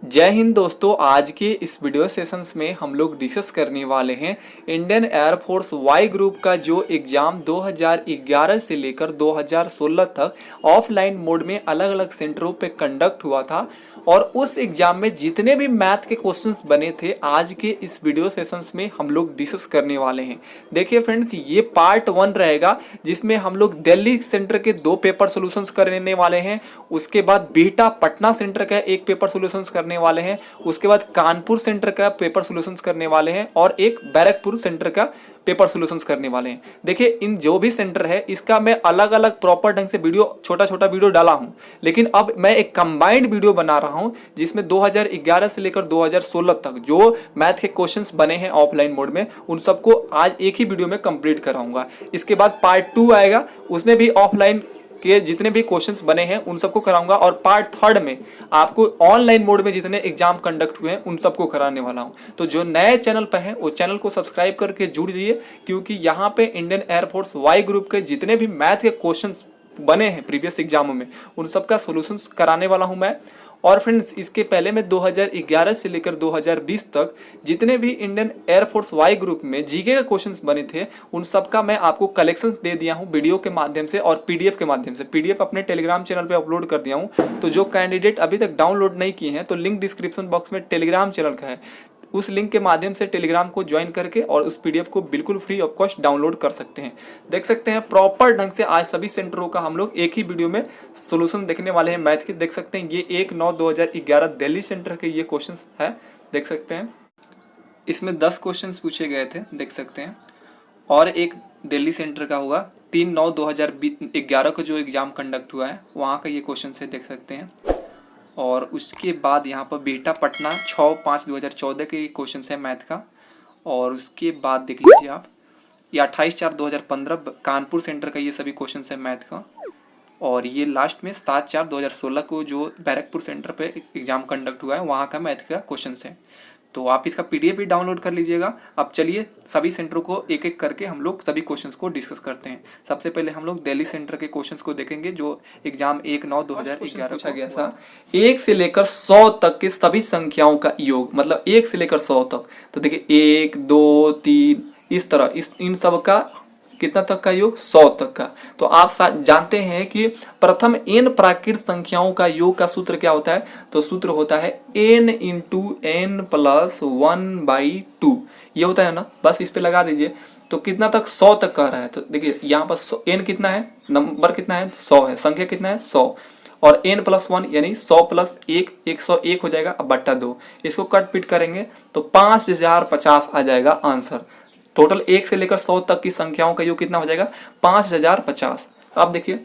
जय हिंद दोस्तों। आज के इस वीडियो सेशंस में हम लोग डिस्कस करने वाले हैं इंडियन एयरफोर्स वाई ग्रुप का जो एग्ज़ाम 2011 से लेकर 2016 तक ऑफलाइन मोड में अलग अलग सेंटरों पे कंडक्ट हुआ था और उस एग्ज़ाम में जितने भी मैथ के क्वेश्चंस बने थे आज के इस वीडियो सेशंस में हम लोग डिस्कस करने वाले हैं। देखिए फ्रेंड्स, ये पार्ट 1 रहेगा जिसमें हम लोग दिल्ली सेंटर के 2 पेपर सोल्यूशंस करने वाले हैं। उसके बाद बिहटा पटना सेंटर का एक पेपर सोल्यूशंस करने वाले हैं। उसके बाद कानपुर सेंटर का पेपर सोल्यूशंस करने वाले हैं और एक बैरकपुर सेंटर का पेपर सोल्यूशंस करने वाले हैं। देखिए, इन जो भी सेंटर है इसका मैं अलग अलग प्रॉपर ढंग से वीडियो छोटा छोटा वीडियो डाला हूं, लेकिन अब मैं एक कंबाइंड वीडियो बना रहा हूं जिसमें 2011 से लेकर 2016 तक जो मैथ के क्वेश्चंस बने हैं ऑफलाइन मोड में उन सबको आज एक ही वीडियो में कंप्लीट कराऊंगा। इसके बाद पार्ट 2 आएगा, उसमें भी ऑफलाइन के जितने भी क्वेश्चंस बने हैं उन सबको कराऊंगा और पार्ट 3 में आपको ऑनलाइन मोड में जितने एग्जाम कंडक्ट हुए हैं उन सबको कराने वाला हूं। तो जो नए चैनल पर हैं वो चैनल को सब्सक्राइब करके जुड़ जाइए, क्योंकि यहाँ पे इंडियन एयरफोर्स वाई ग्रुप के जितने भी मैथ के क्वेश्चंस बने हैं प्रीवियस एग्जामों में उन सबका सोल्यूशंस कराने वाला हूं मैं। और फ्रेंड्स, इसके पहले में 2011 से लेकर 2020 तक जितने भी इंडियन एयरफोर्स वाई ग्रुप में जीके के क्वेश्चंस बने थे उन सबका मैं आपको कलेक्शंस दे दिया हूं वीडियो के माध्यम से और पीडीएफ के माध्यम से। पीडीएफ अपने टेलीग्राम चैनल पे अपलोड कर दिया हूं, तो जो कैंडिडेट अभी तक डाउनलोड नहीं किए हैं तो लिंक डिस्क्रिप्शन बॉक्स में टेलीग्राम चैनल का है, उस लिंक के माध्यम से टेलीग्राम को ज्वाइन करके और उस पीडीएफ को बिल्कुल फ्री ऑफ कॉस्ट डाउनलोड कर सकते हैं। देख सकते हैं प्रॉपर ढंग से आज सभी सेंटरों का हम लोग एक ही वीडियो में सोल्यूशन देखने वाले हैं मैथ के। देख सकते हैं ये 1/9/2011 दिल्ली सेंटर के ये क्वेश्चन है, देख सकते हैं। इसमें 10 क्वेश्चन पूछे गए थे, देख सकते हैं। और एक दिल्ली सेंटर का होगा 3/9/2011 का जो एग्जाम कंडक्ट हुआ है वहाँ का ये क्वेश्चन है, देख सकते हैं। और उसके बाद यहाँ पर बिहटा पटना 6/5/2014 के क्वेश्चन है मैथ का। और उसके बाद देख लीजिए आप ये 28/4/2015 कानपुर सेंटर का ये सभी क्वेश्चन है मैथ का। और ये लास्ट में 7/4/2016 को जो बैरकपुर सेंटर पे एग्जाम कंडक्ट हुआ है वहाँ का मैथ का क्वेश्चन है। तो आप इसका पीडीएफ भी डाउनलोड कर लीजिएगा। अब चलिए सभी सेंटरों को एक एक करके हम लोग सभी क्वेश्चंस को डिस्कस करते हैं। सबसे पहले हम लोग दिल्ली सेंटर के क्वेश्चंस को देखेंगे जो एग्जाम 1/9/2011 पूछा गया था। 1 से लेकर 100 तक के सभी संख्याओं का योग, मतलब 1 से लेकर 100 तक। तो देखिए 1 2 3 इस तरह इन सब का कितना तक का योग, 100 तक का। तो आप जानते हैं कि प्रथम n प्राकृत संख्याओं का योग का सूत्र क्या होता है, तो सूत्र होता है n इंटू n प्लस 1/2। ये होता है ना, बस इस पे लगा दीजिए। तो कितना तक, 100 तक कह रहा है। तो देखिए यहाँ पर n कितना है, नंबर कितना है, 100 है, संख्या कितना है 100 और n प्लस 1 यानी 100 प्लस 1 101 हो जाएगा। अब बट्टा 2 इसको कट पिट करेंगे तो 5050 आ जाएगा आंसर। टोटल 1 से लेकर 100 तक की संख्याओं का योग कितना हो जाएगा, 5050। अब देखिए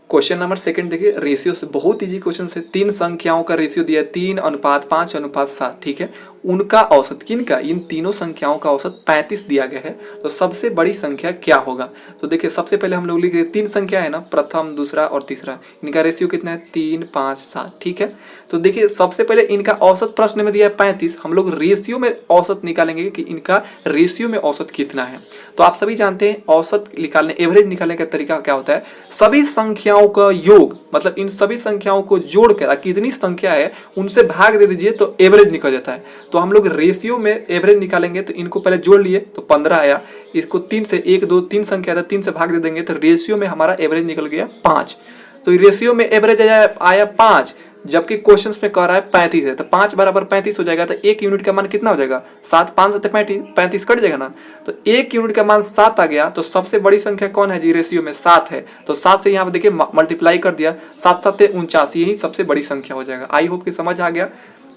क्वेश्चन नंबर 2 देखिए, रेशियो से बहुत इजी क्वेश्चन से। 3 संख्याओं का रेशियो दिया है 3:5:7, ठीक है। उनका औसत, किनका, इन तीनों संख्याओं का औसत 35 दिया गया है। तो सबसे बड़ी संख्या क्या होगा। तो देखिए सबसे पहले हम लोग लिखे 3 संख्या है ना, प्रथम दूसरा और तीसरा, इनका रेशियो कितना है 3 5 7, ठीक है। तो देखिए सबसे पहले इनका औसत प्रश्न में दिया है 35, हम लोग रेशियो में औसत निकालेंगे कि इनका रेशियो में औसत कितना है। तो आप सभी जानते हैं औसत निकालने, एवरेज निकालने का तरीका क्या होता है, सभी संख्याओं का योग, मतलब इन सभी संख्याओं को जोड़कर कितनी संख्या है उनसे भाग दे दीजिए तो एवरेज निकल जाता है। तो हम लोग रेशियो में एवरेज निकालेंगे तो इनको पहले जोड़ लिए तो 15 आया, इसको 3 से 1 2 3 संख्या था 3 से भाग दे देंगे तो रेशियो में हमारा एवरेज निकल गया 5। तो रेशियो में एवरेज आया 5, जबकि क्वेश्चंस में कह रहा है 35 है। तो 5 बराबर 35 हो जाएगा। तो 1 यूनिट का मान कितना हो जाएगा, 7 5 7 35 कट जाएगा ना। तो 1 यूनिट का मान 7 आ गया। तो सबसे बड़ी संख्या कौन है जी, रेशियो में 7 है। तो 7 से यहाँ पे देखिए मल्टीप्लाई कर दिया, 7 7 49, यही सबसे बड़ी संख्या हो जाएगा। आई होप कि समझ आ गया।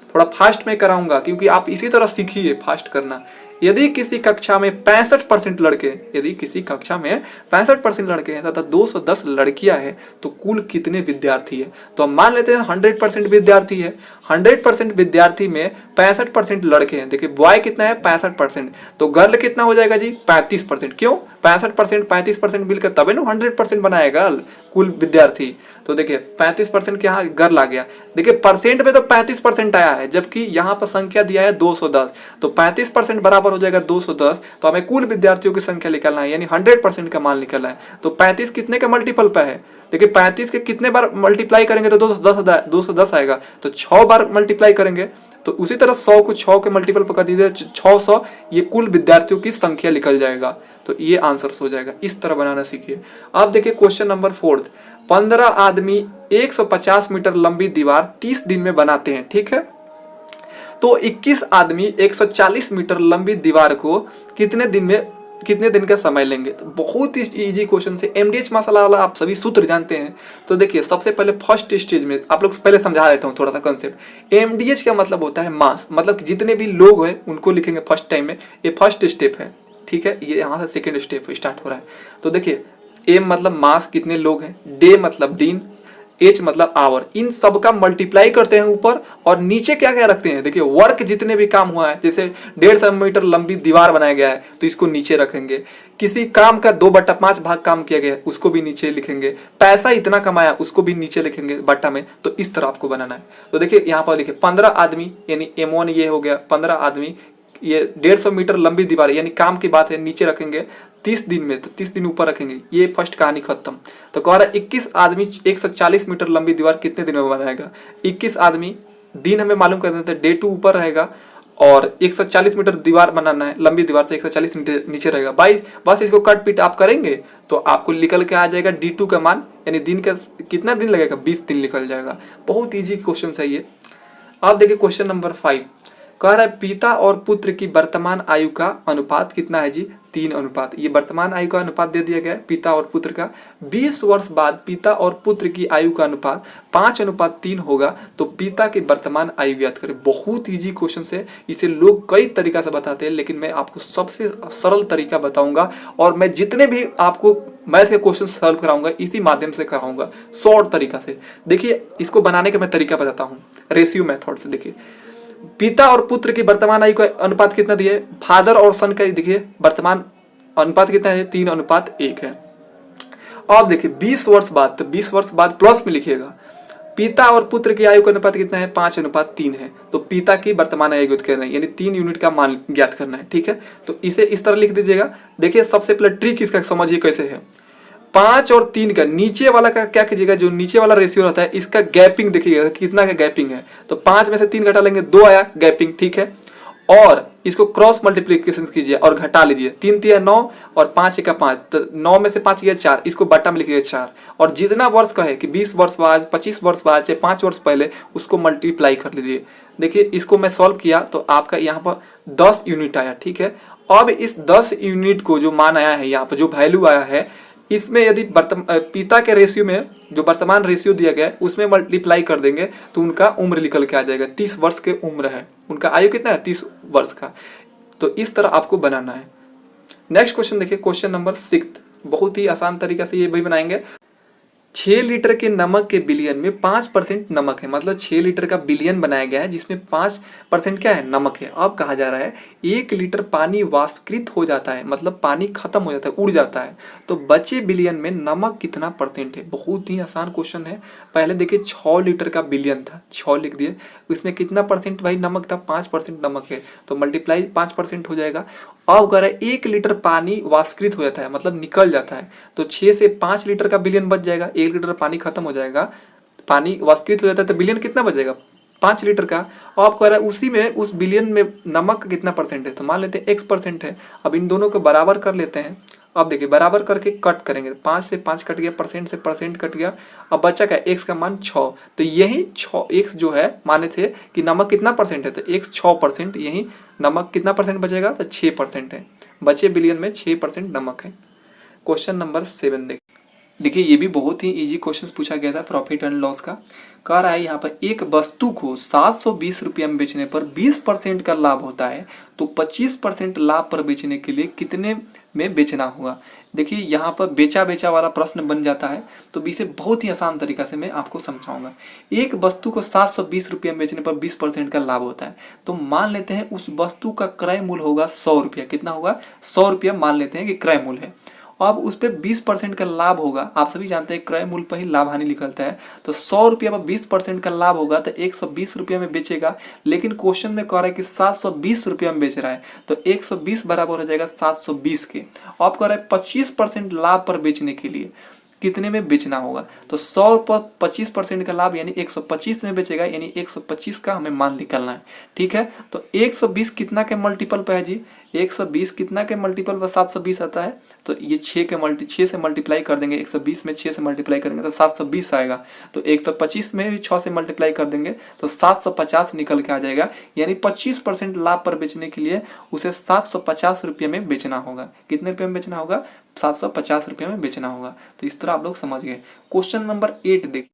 थोड़ा फास्ट में कराऊंगा क्योंकि आप इसी तरह सीखिए फास्ट करना। यदि किसी कक्षा में 65% लड़के, यदि किसी कक्षा में 65% लड़के हैं तथा 210 लड़कियां हैं तो कुल कितने विद्यार्थी है। तो हम मान लेते हैं 100% विद्यार्थी है। 100% विद्यार्थी में 65% लड़के हैं। देखिए बॉय कितना है 65%, तो गर्ल कितना हो जाएगा जी 35%। क्यों 65% 35% मिलकर तबे ना 100% बनाएगा कुल विद्यार्थी। तो देखिए 35% के यहाँ गर्ल आ गया। देखिए परसेंट में तो 35% आया है, जबकि यहाँ पर संख्या दिया है 210। तो 35% बराबर बराबर हो जाएगा 210, तो हमें कुल विद्यार्थियों की संख्या निकालना है, यानी 100% का मान निकालना है। तो 35 कितने के मल्टीपल पे है? देखिए 35 के कितने बार मल्टीप्लाई करेंगे तो 210 आएगा, तो 6 बार मल्टीप्लाई करेंगे। तो उसी तरह 100 को 6 के मल्टीपल पर कर दीजिए 600, ये कुल विद्यार्थियों की संख्या निकल जाएगा। तो ये आंसर हो जाएगा। इस तरह बनाना सीखिए। अब देखिए क्वेश्चन नंबर 4, 15 आदमी 150 मीटर लंबी दीवार 30 दिन में बनाते हैं, ठीक है। तो 21 आदमी 140 मीटर लंबी दीवार को कितने दिन का समय लेंगे? तो बहुत ही इजी क्वेश्चन से एमडीएच मसाला वाला आप सभी सूत्र जानते हैं। तो देखिए सबसे पहले फर्स्ट स्टेज में आप लोग पहले समझा देता हूँ थोड़ा सा कंसेप्ट। एमडीएच का मतलब होता है मास, मतलब जितने भी लोग हैं उनको लिखेंगे फर्स्ट टाइम में। ये फर्स्ट स्टेप है, ठीक है। ये यहाँ से सेकेंड स्टेप स्टार्ट हो रहा है। तो देखिए एम मतलब मास, कितने लोग हैं, डे मतलब दिन, एच मतलब आवर, इन सब का मल्टीप्लाई करते हैं ऊपर, और नीचे क्या क्या रखते हैं? देखिए वर्क जितने भी काम हुआ है, जैसे 150 मीटर लंबी दीवार बनाया गया है तो इसको नीचे रखेंगे। किसी काम का 2/5 भाग काम किया गया है उसको भी नीचे लिखेंगे। पैसा इतना कमाया उसको भी नीचे लिखेंगे बट्टा में। तो इस तरह आपको बनाना है। तो देखिए यहाँ पर देखिए 15 आदमी यानी M1 ये हो गया, 15 आदमी, ये 150 मीटर लंबी दीवार यानी काम की बात है, नीचे रखेंगे 30 दिन में, तो 30 दिन ऊपर रखेंगे। ये फर्स्ट कहानी खत्म। तो कह रहा है 21 आदमी 140 मीटर लंबी दीवार कितने दिन में बनाएगा? 21 आदमी, दिन हमें मालूम कर देते हैं, डे 2 ऊपर रहेगा और 140 मीटर दीवार बनाना है, लंबी दीवार से 140 मीटर नीचे रहेगा। भाई बस इसको कट पीट आप करेंगे तो आपको निकल के आ जाएगा D2 का मान, यानी दिन का कितना दिन लगेगा? 20 दिन निकल जाएगा। बहुत ईजी क्वेश्चन है ये। आप देखिए क्वेश्चन नंबर 5, कह रहा है पिता और पुत्र की वर्तमान आयु का अनुपात कितना है जी? 3 अनुपात। ये वर्तमान आयु का अनुपात दे दिया गया है पिता और पुत्र का। 20 वर्ष बाद पिता और पुत्र की आयु का अनुपात 5:3 होगा, तो पिता की वर्तमान आयु ज्ञात करें। बहुत इजी क्वेश्चन है, इसे लोग कई तरीका से बताते हैं, लेकिन मैं आपको सबसे सरल तरीका बताऊंगा, और मैं जितने भी आपको मैथ के क्वेश्चन सॉल्व कराऊंगा इसी माध्यम से कराऊंगा, शॉर्ट तरीका से। देखिए इसको बनाने का मैं तरीका बताता हूँ, रेशियो मेथड से। देखिए पिता और पुत्र की वर्तमान आयु का अनुपात कितना दिए? फादर और सन का देखिए वर्तमान अनुपात कितना है? 3:1 है। अब देखिए 20 वर्ष बाद, तो 20 वर्ष बाद प्लस में लिखिएगा। पिता और पुत्र की आयु का अनुपात कितना है? 5:3 है। तो पिता की वर्तमान आयु ज्ञात करना है, यानी 3 यूनिट का मान ज्ञात करना है, ठीक है। तो इसे इस तरह लिख दीजिएगा। देखिए सबसे पहले ट्रिक इसका समझिए कैसे है। 5 और 3 का नीचे वाला का क्या कीजिएगा, जो नीचे वाला रेशियो रहता है इसका गैपिंग देखिएगा कितना का गैपिंग है। तो 5 में से 3 घटा लेंगे, 2 आया गैपिंग, ठीक है। और इसको क्रॉस मल्टीप्लिकेशन कीजिए और घटा लीजिए। 3 3 9 और 5 1 5, तो 9 में से 5 गया 4, इसको बट्टा में लिखिए 4। और जितना वर्ष का है कि 20 वर्ष बाद, 25 वर्ष बाद, चाहे 5 वर्ष पहले, उसको मल्टीप्लाई कर लीजिए। देखिए इसको मैं सॉल्व किया तो आपका यहाँ पर 10 यूनिट आया, ठीक है। अब इस 10 यूनिट को जो मान आया है, यहाँ पर जो वैल्यू आया है, इसमें यदि पिता के रेशियो में जो वर्तमान रेशियो दिया गया है उसमें मल्टीप्लाई कर देंगे तो उनका उम्र निकल के आ जाएगा। 30 वर्ष के उम्र है, उनका आयु कितना है? 30 वर्ष का। तो इस तरह आपको बनाना है। नेक्स्ट क्वेश्चन देखिए, क्वेश्चन नंबर 6, बहुत ही आसान तरीका से ये भी बनाएंगे। 6 लीटर के नमक के बिलियन में 5% नमक है, मतलब 6 लीटर का बिलियन बनाया गया है जिसमें 5% क्या है? नमक है। अब कहा जा रहा है 1 लीटर पानी वाष्पीकृत हो जाता है, मतलब पानी खत्म हो जाता है, उड़ जाता है, तो बचे बिलियन में नमक कितना परसेंट है? बहुत ही आसान क्वेश्चन है। पहले देखिए 6 लीटर का बिलियन था, 6 लिख दिए, इसमें कितना परसेंट भाई नमक था? 5% नमक है, तो मल्टीप्लाई 5% हो जाएगा। अब कह रहा है 1 लीटर पानी वाष्पीकृत हो जाता है, मतलब निकल जाता है, तो 6 से 5 लीटर का बिलियन बच जाएगा। 1 लीटर पानी खत्म हो जाएगा, पानी वाष्पीकृत हो जाता है, तो बिलियन कितना बच जाएगा? 5 लीटर का। और आप कह रहा है उसी में उस बिलियन में नमक का कितना परसेंट है? तो मान लेते हैं X% है। अब इन दोनों को बराबर कर लेते हैं। अब देखिए बराबर करके कट करेंगे, 5 से 5 कट गया, परसेंट से परसेंट कट गया। अब बचा क्या? X का मान 6, तो यही 6 X जो है माने थे कि नमक कितना परसेंट है, तो X 6%, यही नमक कितना परसेंट बचेगा? तो 6% है। बचे बिलियन में 6% नमक है। क्वेश्चन नंबर 7 देखिए ये भी बहुत ही इजी क्वेश्चन पूछा गया था प्रॉफिट एंड लॉस का। कह रहा है यहाँ पर एक वस्तु को 720 रुपये में बेचने पर 20% का लाभ होता है, तो 25% लाभ पर बेचने के लिए कितने में बेचना होगा? देखिए यहाँ पर बेचा वाला प्रश्न बन जाता है, तो इसे बहुत ही आसान तरीका से मैं आपको समझाऊंगा। एक वस्तु को 720 रुपये में बेचने पर 20% का लाभ होता है, तो मान लेते हैं उस वस्तु का क्रय मूल्य होगा 100 रुपया। कितना होगा? 100 रुपया मान लेते हैं कि क्रय मूल्य है। अब उस पर 20% का लाभ होगा। आप सभी जानते हैं क्रय मूल्य पर ही लाभ हानि निकलता है। तो 100 रुपया पर 20% का लाभ होगा तो 120 रुपया में बेचेगा। लेकिन क्वेश्चन में कह रहा है कि 720 रुपया में बेच रहा है, तो 120 बराबर हो जाएगा 720 के। अब कह रहा है 25% लाभ पर बेचने के लिए कितने में बेचना होगा। तो 100 पर 25% का लाभ यानी 125 में बेचेगा, यानी 125 का हमें मान निकालना है। ठीक है, तो 120 कितना के मल्टीपल पे है जी, 120 कितना के मल्टीपल पर 720 आता है। तो ये 6 से मल्टीप्लाई कर देंगे, 120 में 6 से मल्टीप्लाई करेंगे तो 720 आएगा। तो 125 में भी 6 से मल्टीप्लाई कर देंगे तो 750 निकल के आ जाएगा। यानी 25% लाभ पर बेचने के लिए उसे 750 रुपये में बेचना होगा। कितने रुपये में बेचना होगा, 750 रुपये में बेचना होगा। तो इस तरह आप लोग समझ गए। क्वेश्चन नंबर 8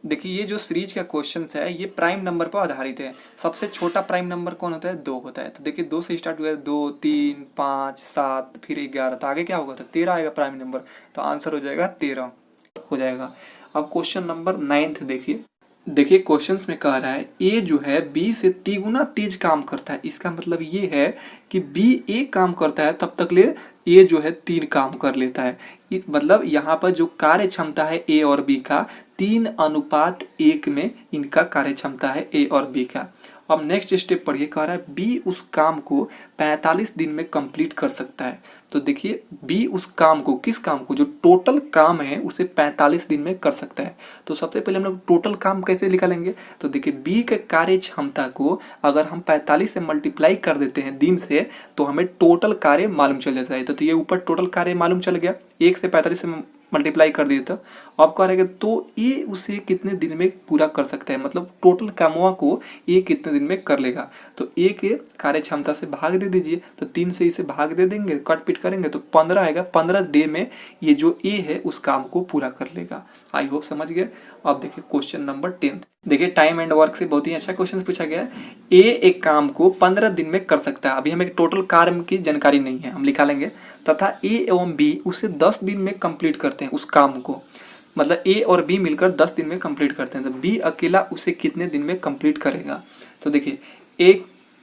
देखिए ये जो सीरीज का क्वेश्चन है ये प्राइम नंबर पर आधारित है। सबसे छोटा प्राइम नंबर कौन होता है, 2 होता है। तो देखिए 2 से स्टार्ट हुआ है, 2, 3, 5, 7 फिर 11, तो आगे क्या होगा, तो 13 आएगा प्राइम नंबर। तो आंसर हो जाएगा 13 हो जाएगा। अब क्वेश्चन नंबर 9 देखिए क्वेश्चंस में कह रहा है ए जो है बी से 3 गुना तेज काम करता है। इसका मतलब ये है कि बी एक काम करता है तब तक ले ए जो है 3 काम कर लेता है। मतलब यहाँ पर जो कार्य क्षमता है ए और बी का 3:1 में इनका कार्य क्षमता है ए और बी का। अब नेक्स्ट स्टेप पढ़िए, कह रहा है बी उस काम को 45 दिन में कंप्लीट कर सकता है। तो देखिए बी उस काम को, किस काम को, जो टोटल काम है उसे 45 दिन में कर सकता है। तो सबसे पहले हम लोग टोटल काम कैसे निकालेंगे, तो देखिए बी के कार्य क्षमता को अगर हम 45 से मल्टीप्लाई कर देते हैं दिन से तो हमें टोटल कार्य मालूम चल जाता है। तो ये ऊपर टोटल कार्य मालूम चल गया, 1 से 45 से मल्टीप्लाई कर दिए। तो अब कह रहे तो ये उसे कितने दिन में पूरा कर सकता है, मतलब टोटल कामों को ये कितने दिन में कर लेगा। तो ए के कार्य क्षमता से भाग दे दीजिए, तो 3 से इसे भाग दे देंगे, कट पिट करेंगे तो 15 आएगा। 15 डे में ये जो ए है उस काम को पूरा कर लेगा। आई होप समझ गए। अब देखिए क्वेश्चन नंबर 10 देखिए टाइम एंड वर्क से बहुत ही अच्छा क्वेश्चन पूछा गया है। ए एक काम को 15 दिन में कर सकता है। अभी हमें टोटल कार्य की जानकारी नहीं है, हम लिखा लेंगे। तथा ए एवं बी उसे 10 दिन में कंप्लीट करते हैं उस काम को, मतलब ए और बी मिलकर 10 दिन में कंप्लीट करते हैं। तो बी अकेला उसे कितने दिन में कंप्लीट करेगा। तो देखिए ए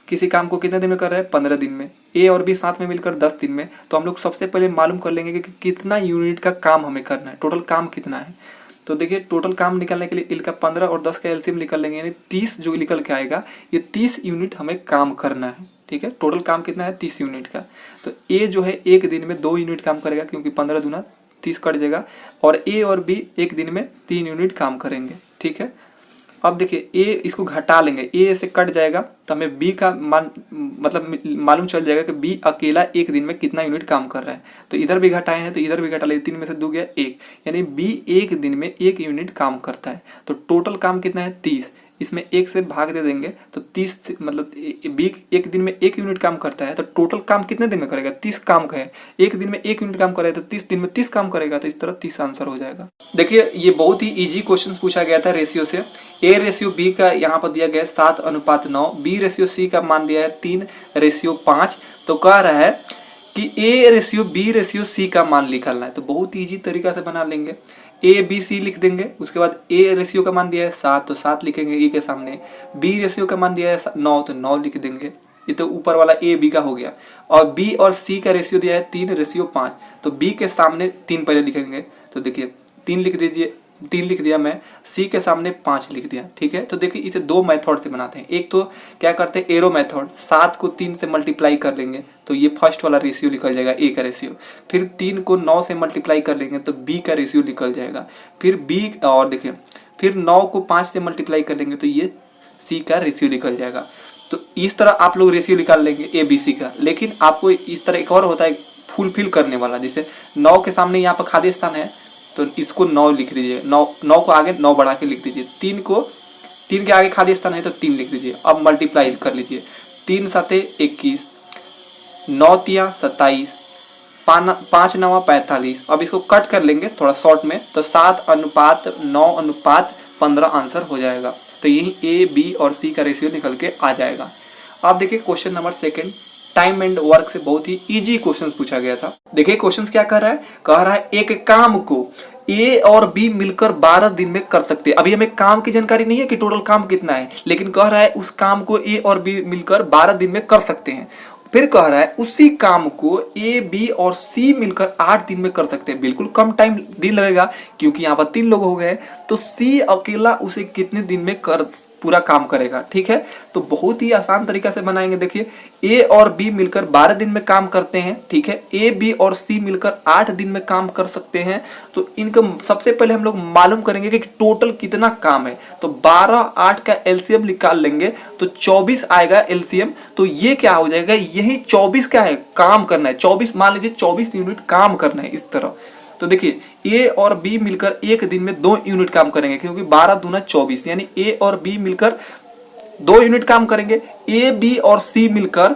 किसी काम को कितने दिन में कर रहा है, 15 दिन में। ए और बी साथ में मिलकर 10 दिन में। तो हम लोग सबसे पहले मालूम कर लेंगे कि कितना यूनिट का काम हमें करना है, टोटल काम कितना है। तो देखिए टोटल काम निकालने के लिए इनका 15 और 10 का एलसीएम निकाल लेंगे, यानी 30 जो निकल के आएगा, ये 30 यूनिट हमें काम करना है। ठीक है, टोटल काम कितना है, 30 यूनिट का। तो ए जो है एक दिन में 2 यूनिट काम करेगा, क्योंकि 15 दूना 30 कट जाएगा। और ए और बी एक दिन में 3 यूनिट काम करेंगे। ठीक है, अब देखिए ए इसको घटा लेंगे, ए से कट जाएगा तो हमें बी का मान मतलब मालूम चल जाएगा कि बी अकेला एक दिन में कितना यूनिट काम कर रहा है। तो इधर भी घटाए हैं तो इधर भी घटा ले, 3 में से 2 गया 1, यानी बी एक दिन में 1 यूनिट काम करता है। तो टोटल काम कितना है, 30। इसमें 1 से भाग दे देंगे तो 30 मतलब बी एक दिन में 1 यूनिट काम करता है। तो टोटल काम कितने दिन में करेगा, 30 काम का है। एक दिन में 1 यूनिट काम करेगा तो 30 दिन में 30 काम करेगा। तो इस तरह 30 आंसर हो जाएगा। देखिए ये बहुत ही इजी क्वेश्चन पूछा गया था रेशियो से। ए रेशियो बी का यहाँ पर दिया गया है 7:9, बी रेशियो सी का मान दिया है 3:5। तो कह रहा है कि A ratio B ratio C का मान निकालना है। तो बहुत इजी तरीका से बना लेंगे, ए बी सी लिख देंगे। उसके बाद ए रेशियो का मान दिया है 7 तो 7 लिखेंगे ए के सामने। बी रेशियो का मान दिया है 9 तो 9 लिख देंगे। ये तो ऊपर वाला ए बी का हो गया। और बी और सी का रेशियो दिया है 3:5, तो बी के सामने 3 पहले लिखेंगे। तो देखिए 3 लिख दीजिए, 3 लिख दिया मैं, सी के सामने 5 लिख दिया। ठीक है, तो देखिए इसे 2 मेथड से बनाते हैं। एक तो क्या करते हैं, एरो मेथड, 7 को 3 से मल्टीप्लाई कर लेंगे तो ये फर्स्ट वाला रेशियो निकल जाएगा, ए का रेशियो। फिर 3 को 9 से मल्टीप्लाई कर लेंगे तो बी का रेशियो निकल जाएगा। फिर बी और देखिए फिर 9 को 5 से मल्टीप्लाई कर लेंगे तो ये सी का रेशियो निकल जाएगा। तो इस तरह आप लोग रेशियो निकाल लेंगे ए बी सी का। लेकिन आपको इस तरह एक और होता है फुलफिल करने वाला, जैसे 9 के सामने यहाँ पर खाली स्थान है तो इसको 9 लिख दीजिए, 9 को आगे 9 बढ़ा के लिख दीजिए। 3 के आगे खाली स्थान है तो 3 लिख दीजिए। अब मल्टीप्लाई कर लीजिए, 3 7 21, 9 3 27, 5 9 45। अब इसको कट कर लेंगे थोड़ा शॉर्ट में, तो 7:9:15 आंसर हो जाएगा। तो यही ए बी और सी का रेशियो निकल के आ जाएगा। अब देखिए question number 2 time and work से बहुत ही इजी क्वेश्चंस पूछा गया था। देखिए क्वेश्चंस क्या कर रहा है, कह रहा है एक काम को ए और बी मिलकर 12 दिन में कर सकते हैं। अभी हमें काम की जानकारी नहीं है कि टोटल काम कितना है, लेकिन कह रहा है उस काम को ए और बी मिलकर 12 दिन में कर सकते हैं। फिर कह रहा है उसी काम को ए बी और सी मिलकर 8 दिन में कर सकते हैं। बिल्कुल कम टाइम दिन लगेगा क्योंकि यहाँ पर 3 लोग हो गए, तो सी अकेला उसे कितने दिन में कर पूरा काम करेगा। ठीक है, तो बहुत ही आसान तरीका से बनाएंगे। देखिए ए और बी मिलकर 12 दिन में काम करते हैं। ठीक है, ए बी और सी मिलकर 8 दिन में काम कर सकते हैं। तो इनका सबसे पहले हम लोग मालूम करेंगे कि टोटल कितना काम है। तो 12 8 का एलसीएम निकाल लेंगे तो 24 आएगा एलसीएम। तो ये क्या हो जाएगा, यही 24 क्या है, काम करना है। 24 मान लीजिए 24 यूनिट काम करना है इस तरह। तो देखिए ए और बी मिलकर एक दिन में 2 यूनिट काम करेंगे क्योंकि 12 दूना 24, यानी ए और बी मिलकर 2 यूनिट काम करेंगे। ए बी और सी मिलकर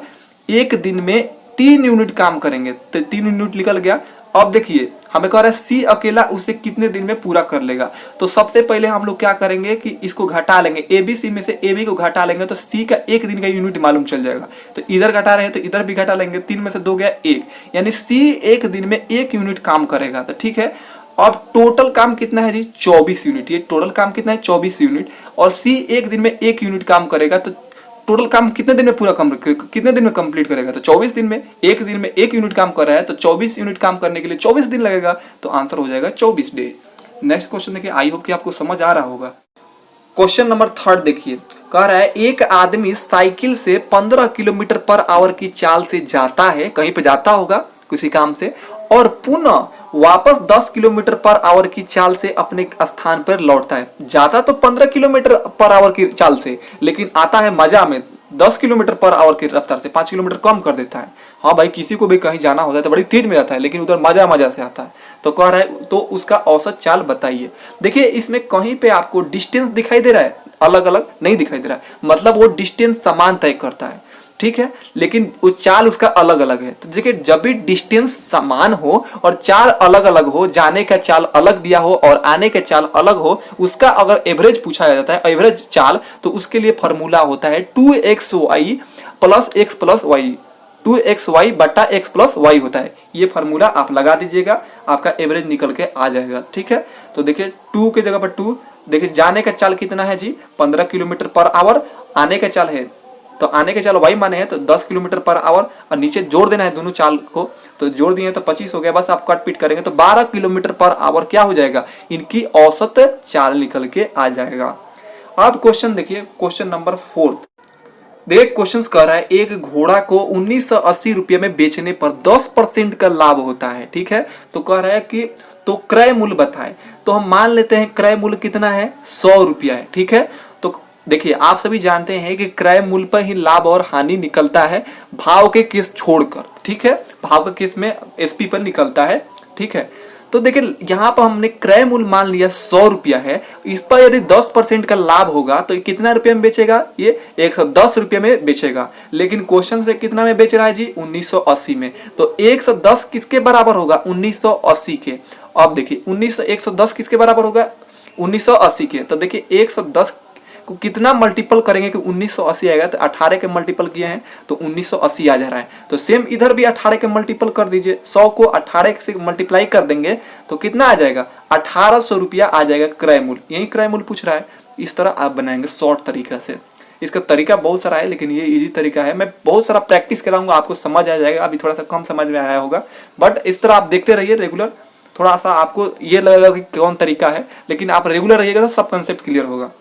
एक दिन में 3 यूनिट काम करेंगे। तो 3 यूनिट निकल गया। अब देखिए हमें कह रहा है सी अकेला उसे कितने दिन में पूरा कर लेगा। तो सबसे पहले हम लोग क्या करेंगे कि इसको घटा लेंगे, ए बी सी में से ए बी को घटा लेंगे तो सी का एक दिन का यूनिट मालूम चल जाएगा। तो इधर घटा रहे हैं तो इधर भी घटा लेंगे, 3 में से 2 गया 1, यानी सी एक दिन में 1 यूनिट काम करेगा। तो ठीक है, अब टोटल काम कितना है जी, 24 यूनिट। ये टोटल काम कितना है, 24 यूनिट। और सी एक दिन में 1 यूनिट काम करेगा। तो टोटल काम कितने दिन में पूरा कितने दिन में कंप्लीट करेगा, तो 24 दिन में। एक दिन में 1 यूनिट काम कर रहा है तो 24 यूनिट काम करने के लिए 24 दिन लगेगा। तो आंसर हो जाएगा 24 डे। नेक्स्ट क्वेश्चन देखिए, आई होप कि आपको समझ आ रहा होगा। क्वेश्चन नंबर 3 देखिए, कह रहा है एक आदमी साइकिल से 15 किलोमीटर पर आवर की चाल से जाता है, कहीं पे जाता होगा किसी काम से, और पुनः वापस 10 किलोमीटर पर आवर की चाल से अपने स्थान पर लौटता है। जाता तो 15 किलोमीटर पर आवर की चाल से, लेकिन आता है मजा में 10 किलोमीटर पर आवर की रफ्तार से, 5 किलोमीटर कम कर देता है। हाँ भाई, किसी को भी कहीं जाना होता है तो बड़ी तेज में जाता है, लेकिन उधर मजा से आता है। तो कह रहा है तो उसका औसत चाल बताइए। देखिए इसमें कहीं पे आपको डिस्टेंस दिखाई दे रहा है, अलग अलग नहीं दिखाई दे रहा है, मतलब वो डिस्टेंस समान तय करता है। ठीक है, लेकिन वो चाल उसका अलग अलग है। तो देखिए जब भी डिस्टेंस समान हो और चाल अलग अलग हो, जाने का चाल अलग दिया हो और आने का चाल अलग हो, उसका अगर एवरेज पूछा जाता है, एवरेज चाल, तो उसके लिए फॉर्मूला होता है 2xy plus x plus Y, 2xy बटा x प्लस वाई होता है। ये फार्मूला आप लगा दीजिएगा, आपका एवरेज निकल के आ जाएगा। ठीक है, तो देखिए 2 के जगह पर 2, देखिए जाने का चाल कितना है जी, 15 किलोमीटर पर आवर, आने का चाल है तो आने के चाल वाई माने हैं तो 10 किलोमीटर पर आवर, और नीचे जोड़ देना है दोनों चाल को, तो जोड़ दिए तो 25 हो गया। बस आप कट पीट करेंगे तो 12 किलोमीटर पर आवर क्या हो जाएगा, इनकी औसत चाल निकल के आ जाएगा। अब क्वेश्चन देखिए, क्वेश्चन नंबर 4 देखिए, क्वेश्चन कह रहा है एक घोड़ा को 1980 रुपये में बेचने पर 10% का लाभ होता है। ठीक है, तो कह रहा है कि तो क्रय मूल्य बताए। तो हम मान लेते हैं क्रय मूल्य कितना है, 100 रुपया है। ठीक है, तो देखिए आप सभी जानते हैं कि क्रय मूल्य पर ही लाभ और हानि निकलता है, भाव के केस छोड़कर। ठीक है, भाव के केस में एसपी पर निकलता है। ठीक है, तो देखिए यहाँ पर हमने क्रय मूल्य मान लिया 100 रुपया है, इस पर यदि 10% का लाभ होगा तो कितना रुपये में बेचेगा, ये 110 रुपये में बेचेगा। लेकिन क्वेश्चन से कितना में बेच रहा है जी, 1980 में। तो 110 किसके बराबर होगा, 1980 के। अब देखिए 110 किसके बराबर होगा, 1980 के। तो देखिए 110 को कितना मल्टीपल करेंगे कि 1980 आएगा, तो 18 के मल्टीपल किए हैं तो 1980 आ जा रहा है। तो सेम इधर भी 18 के मल्टीपल कर दीजिए, 100 को 18 से मल्टीप्लाई कर देंगे तो कितना आ जाएगा, 1800 रुपया आ जाएगा क्रय मूल्य। यही क्रय मूल्य पूछ रहा है। इस तरह आप बनाएंगे शॉर्ट तरीका से। इसका तरीका बहुत सारा है लेकिन ये इजी तरीका है। मैं बहुत सारा प्रैक्टिस कराऊंगा, आपको समझ आ जाएगा। अभी थोड़ा सा कम समझ में आया होगा, बट इस तरह आप देखते रहिए रेगुलर, थोड़ा सा आपको ये लगेगा कि कौन तरीका है, लेकिन आप रेगुलर रहिएगा तो सब कंसेप्ट क्लियर होगा।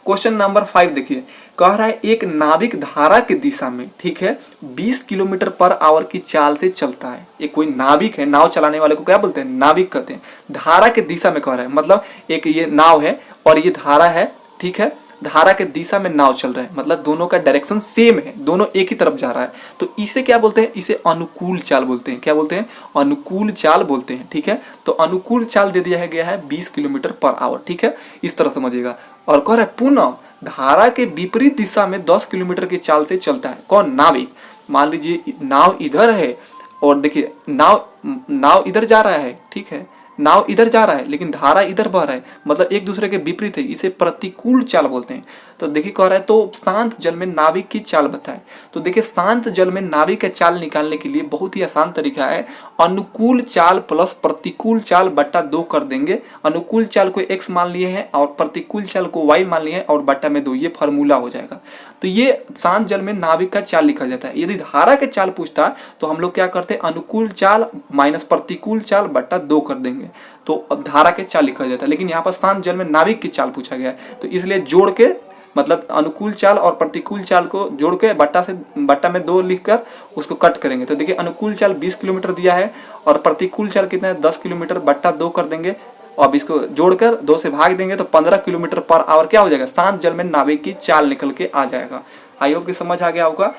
क्वेश्चन नंबर 5 देखिए, कह रहा है एक नाविक धारा की दिशा में, ठीक है, 20 किलोमीटर पर आवर की चाल से चलता है। ये कोई नाविक है, नाव चलाने वाले को क्या बोलते हैं, नाविक कहते हैं। धारा के दिशा में कह रहा है, मतलब एक ये नाव है और ये धारा है। ठीक है, धारा के दिशा में नाव चल रहा है, मतलब दोनों का डायरेक्शन सेम है, दोनों एक ही तरफ जा रहा है। तो इसे क्या बोलते हैं, इसे अनुकूल चाल बोलते हैं। क्या बोलते हैं, अनुकूल चाल बोलते हैं। ठीक है, तो अनुकूल चाल दे दिया गया है 20 किलोमीटर पर आवर। ठीक है, इस तरह समझिएगा। और कह रहा है पुनः धारा के विपरीत दिशा में 10 किलोमीटर की चाल से चलता है। कौन, नाविक। मान लीजिए नाव इधर है और देखिए नाव इधर जा रहा है। ठीक है, नाव इधर जा रहा है लेकिन धारा इधर बह रहा है, मतलब एक दूसरे के विपरीत है। इसे प्रतिकूल चाल बोलते हैं। तो देखिए कह रहा है तो शांत जल में नाविक की चाल बताएं। तो देखिए शांत जल में नाविक का चाल निकालने के लिए बहुत ही आसान तरीका है, अनुकूल चाल प्लस प्रतिकूल चाल बट्टा 2 कर देंगे। अनुकूल चाल को x मान लिए हैं और प्रतिकूल चाल को y मान लिए हैं और बट्टा में 2, ये फार्मूला हो जाएगा। तो ये शांत जल में नाविक का चाल लिखा जाता है। यदि धारा के चाल पूछता तो हम लोग क्या करते हैं, अनुकूल चाल माइनस प्रतिकूल चाल बट्टा 2 कर देंगे, तो अब धारा के चाल लिखा जाता है। लेकिन यहाँ पर शांत जल में नाविक की चाल पूछा गया है, तो इसलिए जोड़ के मतलब अनुकूल चाल और प्रतिकूल चाल को जोड़ के बट्टा में 2 लिखकर उसको कट करेंगे। तो देखिए अनुकूल चाल 20 किलोमीटर दिया है और प्रतिकूल चाल कितना है 10 किलोमीटर, बट्टा 2 कर देंगे। अब इसको जोड़कर 2 से भाग देंगे तो 15 किलोमीटर पर आवर क्या हो जाएगा, शांत जल में नाविक की चाल निकल के आ जाएगा। आई होप कि समझ आ गया होगा।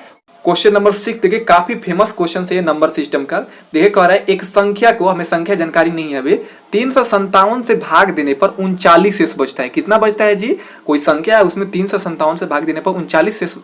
क्वेश्चन नंबर 6 देखिए, काफी फेमस क्वेश्चन है नंबर सिस्टम का। देखिए कह रहा है एक संख्या को, हमें संख्या जानकारी नहीं है अभी, 357 से भाग देने पर 39 शेष बचता है। कितना बचता है जी, कोई संख्या है उसमें 357 से भाग देने पर 39 शेष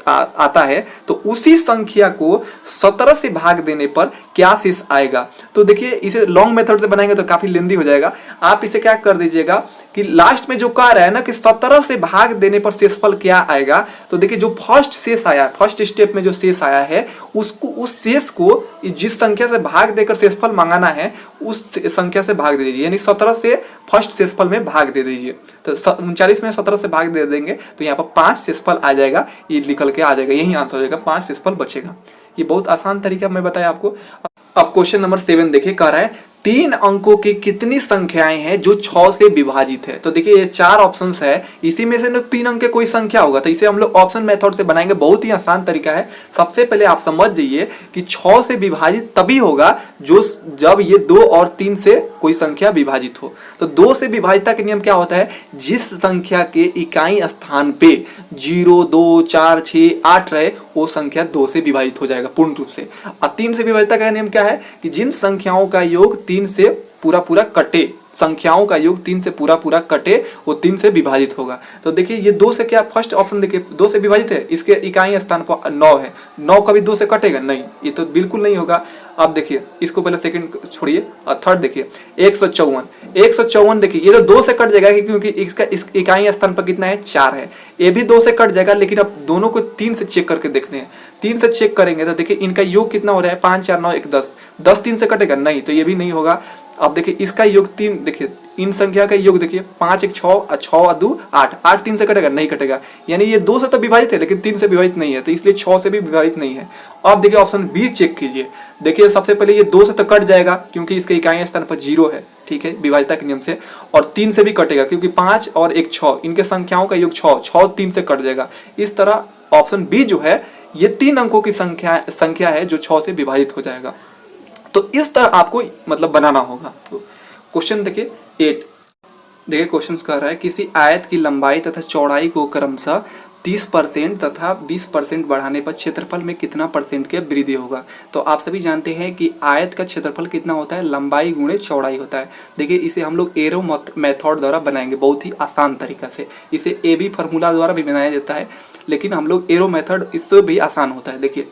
आता है, तो उसी संख्या को 17 से भाग देने पर क्या शेष आएगा। तो देखिए इसे लॉन्ग मेथड से बनाएंगे तो काफी लेंदी हो जाएगा। आप इसे क्या कर दीजिएगा कि लास्ट में जो कह रहा है ना कि 17 से भाग देने पर शेषफल क्या आएगा, तो देखिए जो फर्स्ट शेष आया, फर्स्ट स्टेप में जो शेष आया है उसको, उस शेष को जिस संख्या से भाग देकर शेषफल मंगाना है उस संख्या से भाग दे दीजिए, यानी 17 से फर्स्ट शेषफल में भाग दे दीजिए। तो 39 में 17 से भाग दे देंगे तो यहाँ पर 5 शेषफल आ जाएगा, ये निकल के आ जाएगा, यही आंसर हो जाएगा, 5 शेषफल बचेगा। ये बहुत आसान तरीका मैं बताया आपको। अब क्वेश्चन नंबर 7 देखिए, कह रहा है 3 अंकों की कितनी संख्याएं हैं जो 6 से विभाजित है। तो देखिए ये 4 ऑप्शंस है, इसी में से 3 अंक के कोई संख्या होगा, तो इसे हम लोग ऑप्शन मेथड से बनाएंगे। बहुत ही आसान तरीका है। सबसे पहले आप समझ जाइए कि 6 से विभाजित तभी होगा जब ये 2 और 3 से कोई संख्या विभाजित हो। तो 2 से विभाजितता के नियम क्या होता है, जिस संख्या के इकाई स्थान पे 0, 2, 4, 6, 8 रहे वो संख्या 2 से विभाजित हो जाएगा पूर्ण रूप से। और 3 से विभाजितता का नियम क्या है कि जिन संख्याओं का योग 3 से पूरा कटे, संख्याओं का योग 3 से पूरा कटे वो 3 से विभाजित होगा। तो देखिए ये 2 से क्या, फर्स्ट ऑप्शन देखिए 2 से विभाजित है, इसके इकाई स्थान पर 9 है, 9 कभी 2 से कटेगा नहीं, ये तो बिल्कुल नहीं होगा। अब देखिए इसको पहले सेकंड छोड़िए और थर्ड देखिए 154 देखिए ये तो 2 से कट जाएगा क्योंकि इसका इस इकाई स्थान पर कितना है 4 है, ये भी 2 से कट जाएगा। लेकिन अब दोनों को 3 से चेक करके देखते हैं। 3 से चेक करेंगे तो देखिए इनका योग कितना हो रहा है, 5, 4, 9, 1, 10, 10 3 से कटेगा नहीं, तो ये भी नहीं होगा। अब देखिए इसका योग 3, देखिए इन संख्या का योग देखिए 5 1 6 6 2 8, 8 3 से कटेगा नहीं कटेगा, यानी ये 2 से तो विभाजित है लेकिन 3 से विभाजित नहीं है, तो इसलिए 6 से भी विभाजित नहीं है। अब देखिए ऑप्शन बी चेक कीजिए। देखिए सबसे पहले ये 2 से तो कट जाएगा क्योंकि इसके इकाई स्थान पर 0 है, ठीक है, विभाजितता के नियम से, और 3 से भी कटेगा क्योंकि 5 और 1 6, इनके संख्याओं का योग 6 3 से कट जाएगा। इस तरह ऑप्शन बी जो है ये 3 अंकों की संख्या है जो 6 से विभाजित हो जाएगा। तो इस तरह आपको मतलब बनाना होगा। तो क्वेश्चन देखिए 8 देखिए, क्वेश्चन कह रहा है किसी आयत की लंबाई तथा चौड़ाई को क्रमशः 30% तथा 20% बढ़ाने पर क्षेत्रफल में कितना % की वृद्धि होगा। तो आप सभी जानते हैं कि आयत का क्षेत्रफल कितना होता है, लंबाई गुणे चौड़ाई होता है। देखिए इसे हम लोग एरो मेथड द्वारा बनाएंगे, बहुत ही आसान तरीका से। इसे ए बी फार्मूला द्वारा भी बनाया जाता है, लेकिन हम लोग एरो मेथड इससे भी आसान होता है। देखिए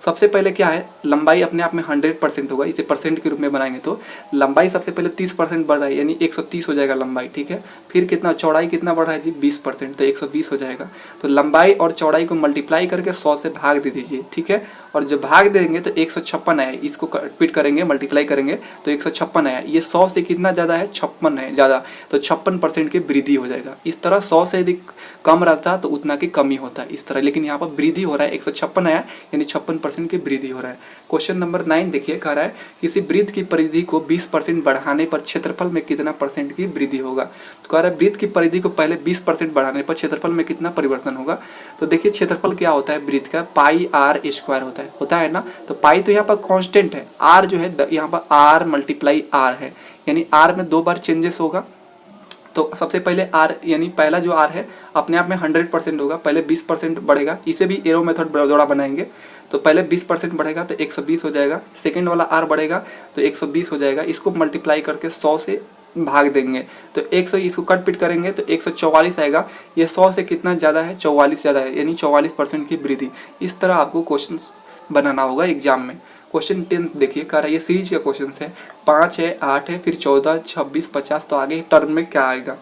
सबसे पहले क्या है, लंबाई अपने आप में 100% होगा, इसे परसेंट के रूप में बनाएंगे तो लंबाई सबसे पहले 30% बढ़ रहा है, यानी 130 हो जाएगा लंबाई, ठीक है। फिर कितना, चौड़ाई कितना बढ़ रहा है जी 20%, तो 120 हो जाएगा। तो लंबाई और चौड़ाई को मल्टीप्लाई करके 100 से भाग दे दीजिए, ठीक है। और जब भाग देंगे तो 156 आया, इसको रिपीट करेंगे मल्टीप्लाई करेंगे तो 156 आया। ये 100 से कितना ज़्यादा है, 56 है ज़्यादा, तो 56% की वृद्धि हो जाएगा। इस तरह 100 से यदि कम रहता तो उतना की कमी होता है इस तरह, लेकिन यहाँ पर वृद्धि हो रहा है, 156 आया यानी 56% की वृद्धि हो रहा है। क्वेश्चन नंबर 9 देखिए, कह रहा है किसी वृत्त की परिधि को 20% बढ़ाने पर क्षेत्रफल में कितना % की वृद्धि होगा। तो कह रहा है वृत्त की परिधि को पहले 20% बढ़ाने पर क्षेत्रफल में कितना परिवर्तन होगा। तो देखिए क्षेत्रफल क्या होता है वृत्त का, पाई आर स्क्वायर होता है ना। तो पाई तो यहाँ पर कांस्टेंट है, आर जो है यहाँ पर आर मल्टीप्लाई आर है, यानी आर में 2 बार चेंजेस होगा। तो सबसे पहले आर यानी पहला जो आर है अपने आप में 100% होगा, पहले 20% बढ़ेगा, इसे भी एरो मेथड द्वारा बनाएंगे। तो पहले 20% बढ़ेगा तो 120 हो जाएगा, सेकंड वाला आर बढ़ेगा तो 120 हो जाएगा, इसको मल्टीप्लाई करके 100 से भाग देंगे तो 100, इसको कट पिट करेंगे तो 144 आएगा। ये 100 से कितना ज़्यादा है, 44 ज़्यादा है, यानी 44% की वृद्धि। इस तरह आपको क्वेश्चन बनाना होगा एग्जाम में। क्वेश्चन 10 देखिए, कह रहा है ये सीरीज का क्वेश्चन है, 5 है, 8 है, फिर 14, 26, 50, तो आगे टर्म में क्या आएगा।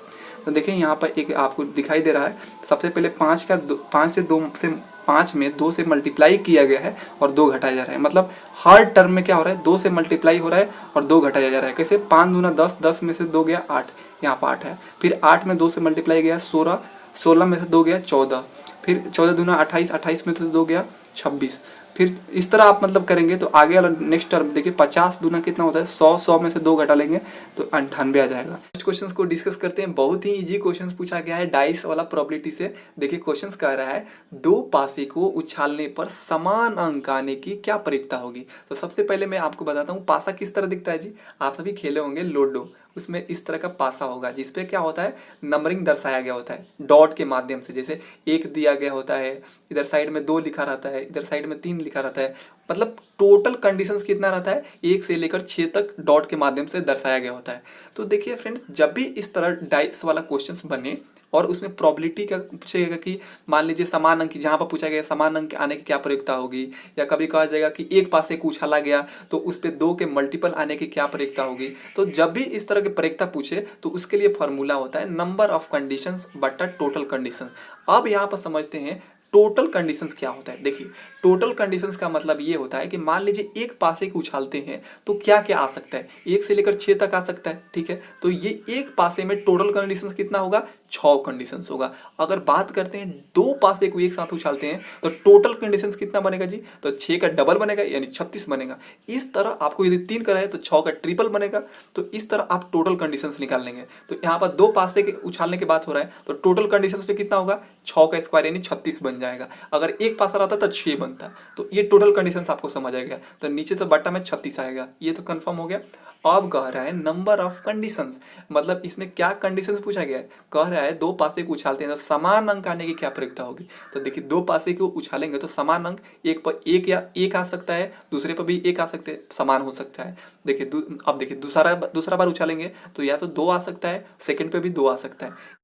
तो देखिए यहाँ पर एक आपको दिखाई दे रहा है, सबसे पहले 5 से 2 से 5 में 2 से मल्टीप्लाई किया गया है और 2 घटाया जा रहा है। मतलब हर टर्म में क्या हो रहा है, 2 से मल्टीप्लाई हो रहा है और 2 घटाया जा रहा है। कैसे, 5 दूना 10, 10 में से 2 गया 8, यहाँ पर 8 है। फिर 8 में 2 से मल्टीप्लाई गया 16, 16 में से 2 गया 14, फिर 14 दूना 28, 28 में से 2 गया 26। फिर इस तरह आप मतलब करेंगे तो आगे वाला नेक्स्ट टर्म देखिए, 50 दूना कितना होता है 100, 100 में से 2 घटा लेंगे तो 98 आ जाएगा। नेक्स्ट क्वेश्चंस को डिस्कस करते हैं। बहुत ही इजी क्वेश्चंस पूछा गया है डाइस वाला प्रोबेबिलिटी से। देखिए क्वेश्चंस कह रहा है, दो पासे को उछालने पर समान अंक आने की क्या प्रक्रिया होगी। तो सबसे पहले मैं आपको बताता हूँ पासा किस तरह दिखता है जी। आप सभी खेले होंगे लूडो, उसमें इस तरह का पासा होगा जिसपे क्या होता है, नंबरिंग दर्शाया गया होता है डॉट के माध्यम से। जैसे 1 दिया गया होता है, इधर साइड में 2 लिखा रहता है, इधर साइड में 3 लिखा रहता है। मतलब टोटल कंडीशंस कितना रहता है, 1 से लेकर 6 तक डॉट के माध्यम से दर्शाया गया होता है। तो देखिए फ्रेंड्स, जब भी इस तरह डाइस वाला क्वेश्चंस बने और उसमें प्रोबेबिलिटी का पूछेगा कि मान लीजिए समान अंक, जहाँ पर पूछा गया समान अंक आने की क्या प्रयोगता होगी, या कभी कहा जाएगा कि एक पासे को उछाला गया तो उस पर 2 के मल्टीपल आने की क्या प्रयोगता होगी। तो जब भी इस तरह की प्रयोगता पूछे तो उसके लिए फॉर्मूला होता है नंबर ऑफ कंडीशंस बटा टोटल कंडीशन। अब यहाँ पर समझते हैं टोटल कंडीशंस क्या होता है। देखिए टोटल कंडीशंस का मतलब ये होता है कि मान लीजिए एक पासे को उछालते हैं तो क्या क्या आ सकता है, 1 से लेकर 6 तक आ सकता है, ठीक है। तो ये एक पासे में टोटल कंडीशंस कितना होगा, 6 कंडीशंस होगा। अगर बात करते हैं दो पासे को एक साथ उछालते हैं तो टोटल कंडीशंस कितना बनेगा जी, तो 6 का डबल बनेगा यानी 36 बनेगा। इस तरह आपको यदि 3 का रहे तो 6 का ट्रिपल बनेगा। तो इस तरह आप टोटल कंडीशंस निकाल लेंगे। तो यहाँ पर दो पासे के उछालने की बात हो रहा है तो टोटल कंडीशंस पे कितना होगा, 6 का स्क्वायर यानी 36 बन जाएगा। अगर एक पासा रहता तो 6 बनता। तो ये टोटल कंडीशंस आपको समझ आ गया। तो नीचे तो बट्टा में 36 आएगा, ये तो कंफर्म हो गया। अब कह रहा है नंबर ऑफ कंडीशंस, मतलब इसमें क्या कंडीशंस पूछा गया है। कह रहा है दो पासे को उछालते हैं तो समान अंक आने की क्या प्रक्रिया होगी। तो देखिए दो पासे को उछालेंगे तो समान अंक एक पर एक या एक आ सकता है, दूसरे पर भी एक आ सकते हैं, समान हो सकता है। देखिए अब देखिए दूसरा बार उछालेंगे तो या तो 2 आ सकता है, सेकंड पे भी 2 आ सकता है।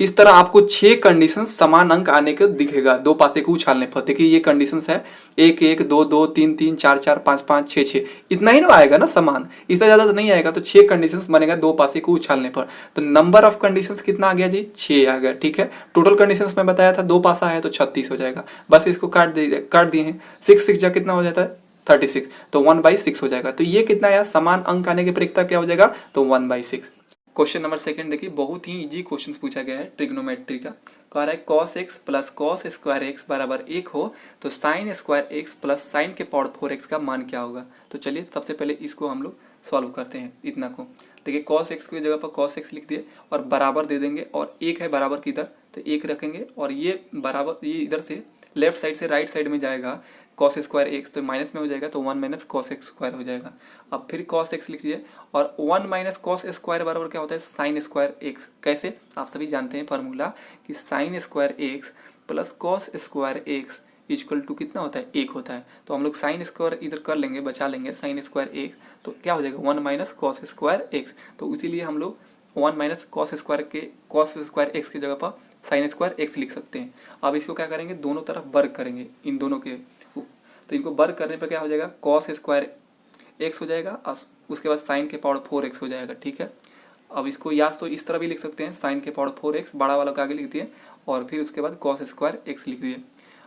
इस तरह आपको 6 कंडीशन समान अंक आने का दिखेगा दो पासे को उछालने पर। देखिए ये कंडीशंस है 1 1 2 2 3 3 4 4 5 5 6 6, इतना ही ना आएगा ना समान, इससे ज्यादा तो नहीं आएगा। तो 6 कंडीशंस बनेगा दो पासे को उछालने पर। तो नंबर ऑफ कंडीशंस कितना आ गया जी, 6 आ गया, ठीक है। टोटल कंडीशंस में बताया था दो पासा है तो 36 हो जाएगा। बस इसको काट दिए हैं, 6 6 जा कितना हो जाता है 36, तो 1/6 हो जाएगा। तो ये कितना आया, समान अंक आने की प्रक्रिया क्या हो जाएगा, तो 1/6। क्वेश्चन नंबर सेकंड देखिए, बहुत ही इजी क्वेश्चन पूछा गया है ट्रिग्नोमेट्री का। कह रहा है cos x plus cos square x बराबर 1 हो तो sign square x plus sine के पावर 4x का मान क्या होगा। तो चलिए सबसे पहले इसको हम लोग सॉल्व करते हैं। इतना को देखिए cos x की जगह पर cos x लिख दिए और बराबर दे देंगे, और एक है बराबर की इधर तो एक रखेंगे, और ये बराबर ये इधर से लेफ्ट साइड से राइट साइड में जाएगा cos स्क्वायर एक्स तो माइनस में हो जाएगा, तो 1 माइनस कॉस एक्स स्क्वायर हो जाएगा। अब फिर cos x लिखिए, और 1 माइनस कॉस स्क्वायर बराबर क्या होता है, साइन स्क्वायर एक्स। कैसे, आप सभी जानते हैं फार्मूला कि sine square x plus cos square x equal to कितना होता है, 1 होता है। तो हम लोग साइन स्क्वायर इधर कर लेंगे, बचा लेंगे साइन स्क्वायर एक्स, तो क्या हो जाएगा 1 माइनस कॉस स्क्वायर एक्स। तो इसीलिए हम लोग 1 माइनस कॉस स्क्वायर एक्स की जगह पर साइन स्क्वायर एक्स लिख सकते हैं। अब इसको क्या करेंगे, दोनों तरफ वर्ग करेंगे इन दोनों के, तो इनको वर्ग करने पर क्या हो जाएगा, कॉस स्क्वायर एक्स हो जाएगा, उसके बाद साइन के पावर 4x हो जाएगा, ठीक है। अब इसको या तो इस तरह भी लिख सकते हैं, साइन के पावर 4x बड़ा वाला का आगे लिख दिए, और फिर उसके बाद कॉस स्क्वायर एक्स लिख दिए।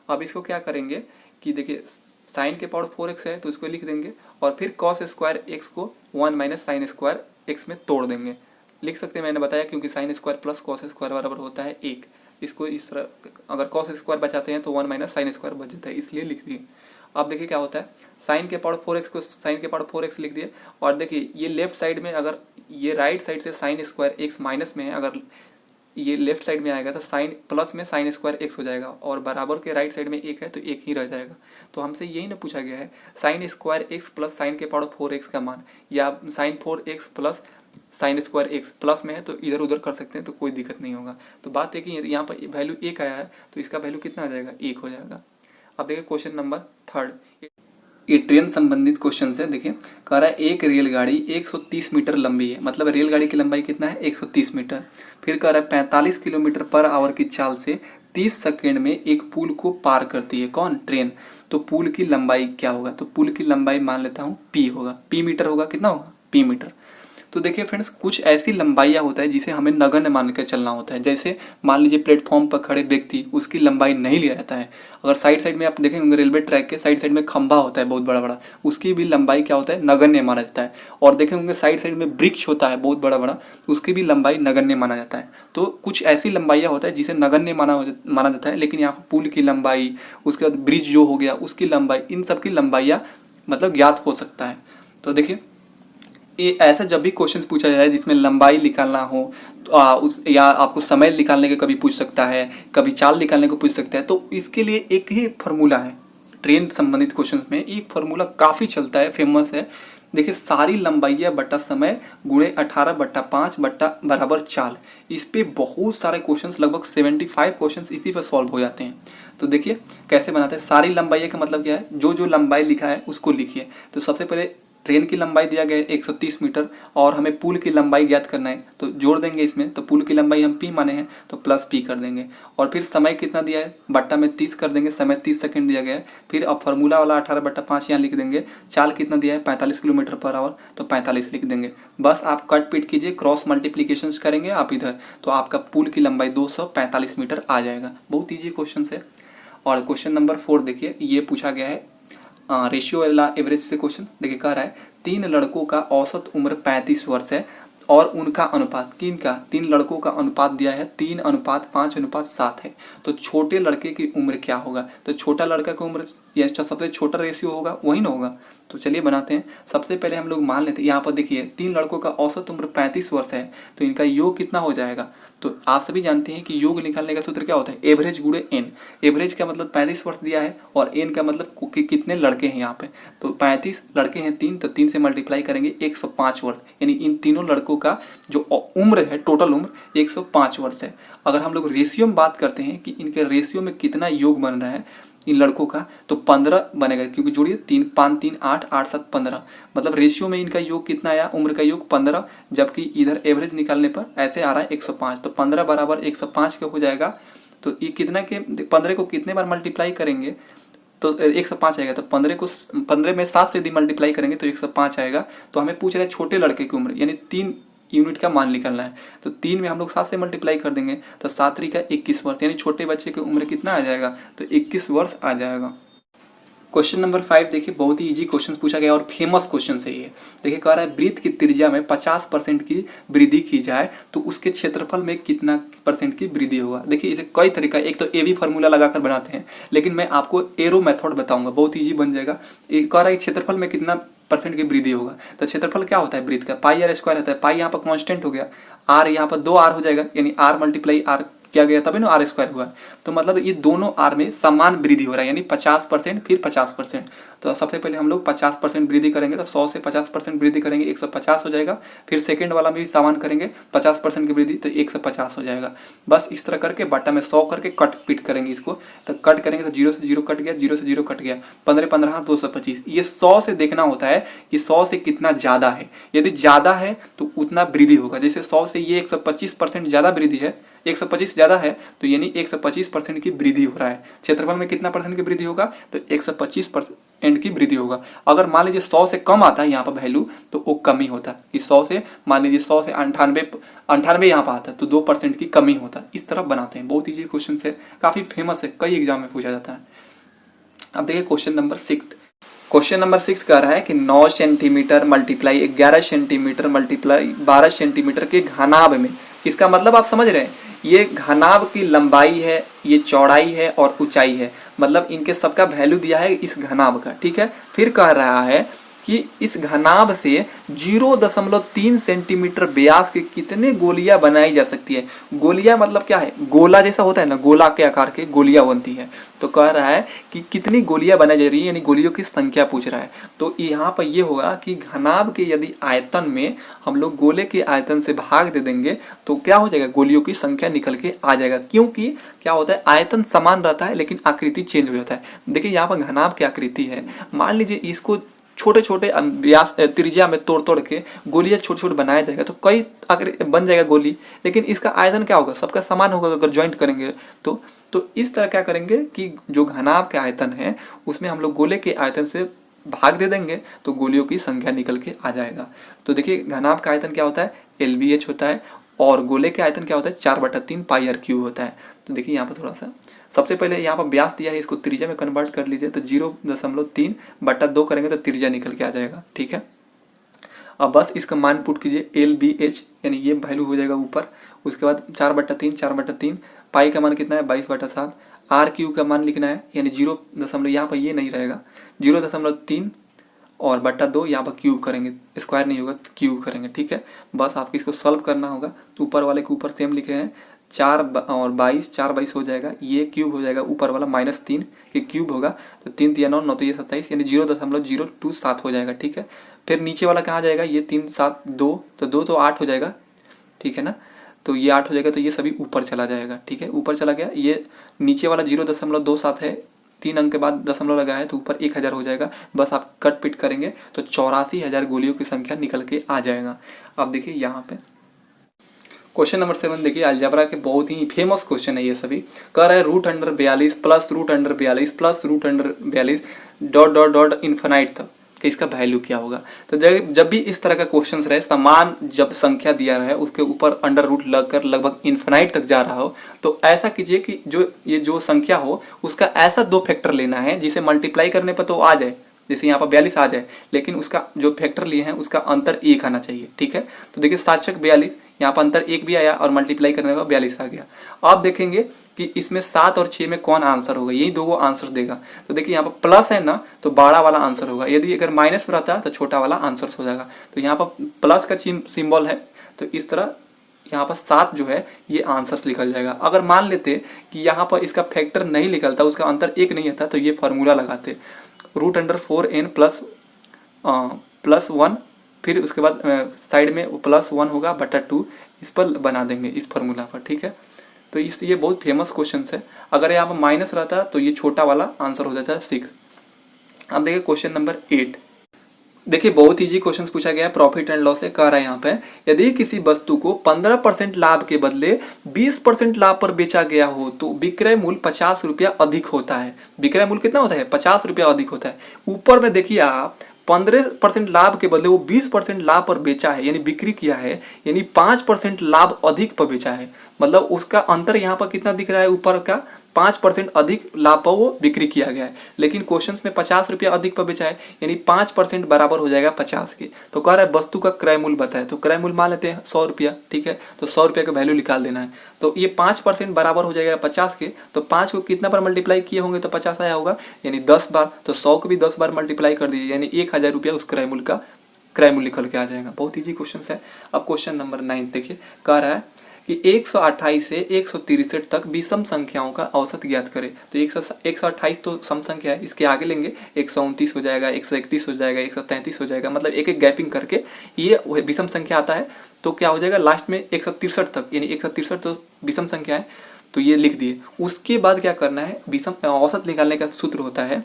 अब इसको क्या करेंगे कि देखिए साइन के पावर 4x है तो इसको लिख देंगे, और फिर कॉस स्क्वायर एक्स को 1 माइनस साइन स्क्वायर एक्स में तोड़ देंगे। लिख सकते हैं, मैंने बताया क्योंकि sine square plus cos square बराबर होता है 1। इसको इस तरह, अगर कॉस स्क्वायर बचाते हैं तो 1 माइनस साइन स्क्वायर बच जाता है, इसलिए लिख दिए। अब देखिए क्या होता है, साइन के पावर 4x को साइन के पावर 4x लिख दिए, और देखिए ये लेफ्ट साइड में, अगर ये राइट साइड से साइन स्क्वायर एक्स माइनस में है, अगर ये लेफ्ट साइड में आएगा तो साइन प्लस में साइन स्क्वायर एक्स हो जाएगा, और बराबर के राइट साइड में एक है तो एक ही रह जाएगा। तो हमसे यही ना पूछा गया है, sine square x plus sine के पावर 4x का मान, या sine 4x plus sine square x plus में है तो इधर उधर कर सकते हैं, तो कोई दिक्कत नहीं होगा। तो बात है कि यहाँ पर वैल्यू 1 आया है तो इसका वैल्यू कितना आ जाएगा, 1 हो जाएगा। अब देखिए क्वेश्चन नंबर थर्ड, ये ट्रेन संबंधित क्वेश्चन है। देखिए कह रहा है एक रेलगाड़ी 130 मीटर लंबी है, मतलब रेलगाड़ी की लंबाई कितना है, 130 मीटर। फिर कह रहा है 45 किलोमीटर पर आवर की चाल से 30 सेकेंड में एक पुल को पार करती है, कौन, ट्रेन। तो पुल की लंबाई क्या होगा, तो पुल की लंबाई मान लेता हूँ p होगा, p मीटर होगा, कितना होगा, p मीटर। तो देखिए फ्रेंड्स, कुछ ऐसी लंबाइयाँ होता है जिसे हमें नगण्य मान कर चलना होता है। जैसे मान लीजिए प्लेटफॉर्म पर खड़े व्यक्ति, उसकी लंबाई नहीं लिया जाता है। अगर साइड साइड में आप देखें होंगे, रेलवे ट्रैक के साइड साइड में खंभा होता है बहुत बड़ा बड़ा, उसकी भी लंबाई क्या होता है, नगण्य माना जाता है। और देखे होंगे साइड साइड में वृक्ष होता है बहुत बड़ा बड़ा, उसकी भी लंबाई नगण्य माना जाता है। तो कुछ ऐसी लंबाइयाँ होता है जिसे नगण्य माना जाता है। लेकिन यहाँ पुल की लंबाई, उसके बाद ब्रिज जो हो गया उसकी लंबाई, इन सब की लंबाइयाँ मतलब ज्ञात हो सकता है। तो देखिए, ये ऐसा जब भी क्वेश्चन पूछा जाए जिसमें लंबाई निकालना हो, तो उस या आपको समय निकालने के कभी पूछ सकता है, कभी चाल निकालने को पूछ सकता है, तो इसके लिए एक ही फार्मूला है। ट्रेन संबंधित क्वेश्चन में एक फार्मूला काफ़ी चलता है, फेमस है। देखिए, सारी लंबाइयाँ बट्टा समय गुणे 18/5 बट्टा बराबर चाल। इस पे बहुत सारे क्वेश्चंस, लगभग 75 क्वेश्चंस इसी पर सॉल्व हो जाते हैं। तो देखिए कैसे बनाते हैं। सारी लंबाइयाँ का मतलब क्या है, जो जो लंबाई लिखा है उसको लिखिए। तो सबसे पहले ट्रेन की लंबाई दिया गया है 130 मीटर, और हमें पुल की लंबाई ज्ञात करना है, तो जोड़ देंगे इसमें। तो पुल की लंबाई हम p माने हैं तो प्लस p कर देंगे। और फिर समय कितना दिया है, बट्टा में 30 कर देंगे, समय 30 सेकंड दिया गया है। फिर अब फार्मूला वाला 18/5 यहाँ लिख देंगे। चाल कितना दिया है, 45 किलोमीटर पर आवर, तो 45 लिख देंगे। बस आप कट पीट कीजिए, क्रॉस मल्टीप्लीकेशन करेंगे आप इधर, तो आपका पुल की लंबाई 245 मीटर आ जाएगा। बहुत ईजी क्वेश्चन है। और क्वेश्चन नंबर 4 देखिए, ये पूछा गया है रेशियो वाला एवरेज से क्वेश्चन। देखिए कह रहा है 3 लड़कों का औसत उम्र 35 वर्ष है और उनका अनुपात, किनका, 3 लड़कों का अनुपात दिया है 3:5:7 है। तो छोटे लड़के की उम्र क्या होगा। तो छोटा लड़का की उम्र, या सबसे छोटा रेशियो होगा वही ना होगा। तो चलिए बनाते हैं। सबसे पहले हम लोग मान लेते हैं, यहाँ पर देखिए 3 लड़कों का औसत उम्र 35 वर्ष है, तो इनका योग कितना हो जाएगा। तो आप सभी जानते हैं कि योग निकालने का सूत्र क्या होता है, एवरेज गुणे एन। एवरेज का मतलब 35 वर्ष दिया है और एन का मतलब कि कितने लड़के हैं यहाँ पे। तो 35 लड़के हैं 3, तो 3 से मल्टीप्लाई करेंगे 105 वर्ष, यानी इन तीनों लड़कों का जो उम्र है, टोटल उम्र 105 वर्ष है। अगर हम लोग रेशियो में बात करते हैं कि इनके रेशियो में कितना योग बन रहा है इन लड़कों का, तो 15 बनेगा, क्योंकि जोड़िए 3 5 3 8 8 7 15, मतलब रेशियो में इनका योग कितना आया, उम्र का योग 15, जबकि इधर एवरेज निकालने पर ऐसे आ रहा है 105। तो 15 बराबर 105 का हो जाएगा। तो ये कितना के 15 को कितने बार मल्टीप्लाई करेंगे तो 105 आएगा। तो 15 में 7 से यदि मल्टीप्लाई करेंगे तो 105 आएगा। तो हमें पूछ रहे हैं छोटे लड़के की उम्र, यानी 3 यूनिट का मान निकालना है। तो 3 में हम लोग 7 से मल्टीप्लाई कर देंगे, तो 7 3 का 21 वर्ष, यानी छोटे बच्चे की उम्र कितना आ जाएगा, तो 21 वर्ष आ जाएगा। क्वेश्चन नंबर 5 देखिए, बहुत ही इजी क्वेश्चन पूछा गया और फेमस क्वेश्चन है ये। देखिए कह रहा है वृत्त की त्रिज्या में 50% की वृद्धि की जाए तो उसके क्षेत्रफल में कितना % की वृद्धि होगा। देखिए इसे कई तरीका, एक तो ए बी फार्मूला लगाकर बनाते हैं, लेकिन मैं आपको एरो मेथड बताऊंगा, बहुत ईजी बन जाएगा। कह रहा है क्षेत्रफल में कितना % की वृद्धि होगा। तो क्षेत्रफल क्या होता है वृत्त का, पाई आर स्क्वायर होता है। पाई यहाँ पर कांस्टेंट हो गया, आर यहाँ पर 2 आर हो जाएगा, यानी आर मल्टीप्लाई आर किया गया तभी ना आर स्क्वायर हुआ। तो मतलब ये दोनों आर में समान वृद्धि हो रहा है, यानी 50% फिर 50%। तो सबसे पहले हम लोग 50% वृद्धि करेंगे, तो 100 से 50% वृद्धि करेंगे 150 हो जाएगा। फिर सेकंड वाला में भी समान करेंगे 50% की वृद्धि, तो 150 हो जाएगा। बस इस तरह करके बट्टा में 100 करके कट पीट करेंगे इसको। तो कट करेंगे तो 0 से 0 कट गया, 0 से 0 कट गया, 15 15 225। ये 100 से देखना होता है कि 100 से कितना ज़्यादा है। यदि ज़्यादा है तो उतना वृद्धि होगा। जैसे 100 से ये 125% ज़्यादा वृद्धि है, 125 ज़्यादा है, तो यानी 125% की वृद्धि हो रहा है। क्षेत्रफल में कितना % की वृद्धि होगा, तो 125% की वृद्धि होगा। अगर मान लीजिए 100 से कम आता है यहाँ पर वैल्यू, तो वो कमी होता है। कि 100 से मान लीजिए 100 से 98 यहाँ पर आता है, तो 2% की कमी होता है। इस तरह बनाते हैं। बहुत ईजी क्वेश्चन है, काफ़ी फेमस है, कई एग्जाम में पूछा जाता है। अब देखिए क्वेश्चन नंबर 6। क्वेश्चन नंबर 6 कह रहा है कि 9 centimetre multiply 11 centimetre multiply 12 centimetre के घनाभ में, इसका मतलब आप समझ रहे हैं, ये घनाभ की लंबाई है, ये चौड़ाई है और ऊंचाई है, मतलब इनके सबका वैल्यू दिया है इस घनाभ का। ठीक है, फिर कह रहा है कि इस घनाभ से 0.3 सेंटीमीटर व्यास के कितने गोलियां बनाई जा सकती है। गोलियां मतलब क्या है, गोला जैसा होता है ना, गोला के आकार के गोलियां बनती है। तो कह रहा है कि कितनी गोलियां बनाई जा रही है, यानी गोलियों की संख्या पूछ रहा है। तो यहाँ पर ये होगा कि घनाभ के यदि आयतन में हम लोग गोले के आयतन से भाग दे देंगे तो क्या हो जाएगा, गोलियों की संख्या निकल के आ जाएगा। क्योंकि क्या होता है, आयतन समान रहता है लेकिन आकृति चेंज हो जाता है। देखिए यहाँ पर घनाभ की आकृति है, मान लीजिए इसको छोटे छोटे व्यास त्रिज्या में तोड़ तोड़ के गोलियां छोटे छोटे बनाया जाएगा तो कई बन जाएगा गोली, लेकिन इसका आयतन क्या होगा, सबका समान होगा अगर ज्वाइंट करेंगे तो इस तरह क्या करेंगे कि जो घनाभ के आयतन है उसमें हम लोग गोले के आयतन से भाग दे देंगे तो गोलियों की संख्या निकल के आ जाएगा। तो देखिए घनाभ का आयतन क्या होता है, LBH होता है, और गोले के आयतन क्या होता है, 4/3 πr³ होता है। तो देखिए यहाँ पर थोड़ा सा सबसे पहले यहाँ पर व्यास दिया है, इसको त्रिज्या में कन्वर्ट कर लीजिए, तो 0.3/2 करेंगे तो त्रिज्या निकल के आ जाएगा। ठीक है, अब बस इसका मान पुट कीजिए, LBH यानी ये वैल्यू हो जाएगा ऊपर। उसके बाद 4/3 पाई का मान कितना है, 22/7। R³ का मान लिखना है, यानी 0 दशमलव, यहाँ पर ये नहीं रहेगा, 0.3 और बट्टा 2 यहाँ पर क्यूब करेंगे, स्क्वायर नहीं होगा तो क्यूब करेंगे। ठीक है, बस आपको इसको सॉल्व करना होगा। ऊपर वाले के ऊपर सेम लिखे हैं, 4 और 22, 4/22 हो जाएगा, ये क्यूब हो जाएगा, ऊपर वाला -3 के क्यूब होगा, तो 3 3 9 9 तो ये 27, यानी 0.027 हो जाएगा। ठीक है, फिर नीचे वाला कहाँ जाएगा, ये 3 7 2, तो 2 तो 8 हो जाएगा। ठीक है ना, तो ये 8 हो जाएगा, तो ये सभी ऊपर चला जाएगा। ठीक है, ऊपर चला गया, ये नीचे वाला 0.27 है, 3 अंक के बाद दशमलव लगा है तो ऊपर 1000 हो जाएगा। बस आप कट पिट करेंगे तो 84,000 गोलियों की संख्या निकल के आ जाएगा। अब देखिए यहाँ पे क्वेश्चन नंबर 7 देखिए, अलजेब्रा के बहुत ही फेमस क्वेश्चन है ये सभी। कह रहा है √42 plus √42 plus √42 dot dot dot infinite तक कि इसका वैल्यू क्या होगा। तो जब भी इस तरह का क्वेश्चन रहे, समान जब संख्या दिया रहे उसके ऊपर अंडर रूट लगकर लगभग इन्फिनाइट तक जा रहा हो, तो ऐसा कीजिए कि जो संख्या हो उसका ऐसा 2 फैक्टर लेना है जिसे मल्टीप्लाई करने पर तो आ जाए, जैसे यहाँ पर 42 आ जाए, लेकिन उसका जो फैक्टर लिए हैं उसका अंतर 1 आना चाहिए। ठीक है, तो देखिए 7×6 42, यहाँ पर अंतर 1 भी आया और मल्टीप्लाई करने पर 42 आ गया। अब देखेंगे कि इसमें 7 और 6 में कौन आंसर होगा, यही 2 आंसर देगा। तो देखिए यहाँ पर प्लस है ना, तो बड़ा वाला आंसर होगा, यदि अगर माइनस में रहता तो छोटा वाला आंसर हो जाएगा। तो यहाँ पर प्लस का सिंबल है, तो इस तरह यहाँ पर 7 जो है ये आंसर निकल जाएगा। अगर मान लेते कि यहाँ पर इसका फैक्टर नहीं निकलता, उसका अंतर 1 नहीं आता, तो ये फार्मूला लगाते √4n प्लस 1, फिर उसके बाद साइड में +1 होगा बटा 2, इस पर बना देंगे इस फार्मूला पर। ठीक है, तो ये बहुत फेमस क्वेश्चन है। अगर यहाँ पर माइनस रहता तो ये छोटा वाला आंसर हो जाता है 6। अब देखिए क्वेश्चन नंबर 8, देखिए बहुत इजी क्वेश्चन पूछा गया है, प्रॉफिट एंड लॉस से। कह रहा है यहाँ पे, यदि किसी वस्तु को 15% लाभ के बदले 20% लाभ पर बेचा गया हो तो विक्रय मूल्य 50 रुपया अधिक होता है। विक्रय मूल्य कितना होता है, 50 रुपया अधिक होता है। ऊपर में देखिए आप 15% लाभ के बदले वो 20% लाभ पर बेचा है, यानी बिक्री किया है, यानी 5% लाभ अधिक पर बेचा है। मतलब उसका अंतर यहाँ पर कितना दिख रहा है, ऊपर का 5% अधिक लाभ पर वो बिक्री किया गया है, लेकिन क्वेश्चंस में 50 रुपया अधिक पर बेचा है, यानी 5% बराबर हो जाएगा 50 के। तो कह रहा है वस्तु का क्रय मूल्य बताए, तो क्रय मूल्य मान लेते हैं 100 रुपया। ठीक है, तो 100 रुपया का वैल्यू निकाल देना है, तो ये 5% बराबर हो जाएगा 50 के। तो 5 को कितना बार मल्टीप्लाई किए होंगे तो 50 आया होगा, यानी 10 बार। तो 100 को भी 10 बार मल्टीप्लाई कर दीजिए, यानी 1000 रुपया उस क्रय मूल्य का क्रय मूल्य निकल के आ जाएगा। बहुत ईजी क्वेश्चन है। अब क्वेश्चन नंबर 9 देखिए, कह रहा है कि 128 से 163 तक विषम संख्याओं का औसत ज्ञात करें। तो 128 तो सम संख्या है, इसके आगे लेंगे 129 हो जाएगा, 131 हो जाएगा, 133 हो जाएगा, मतलब एक एक गैपिंग करके ये विषम संख्या आता है। तो क्या हो जाएगा लास्ट में 163 तक, यानी 163 तो विषम संख्या है, तो ये लिख दिए। उसके बाद क्या करना है, विषम औसत निकालने का सूत्र होता है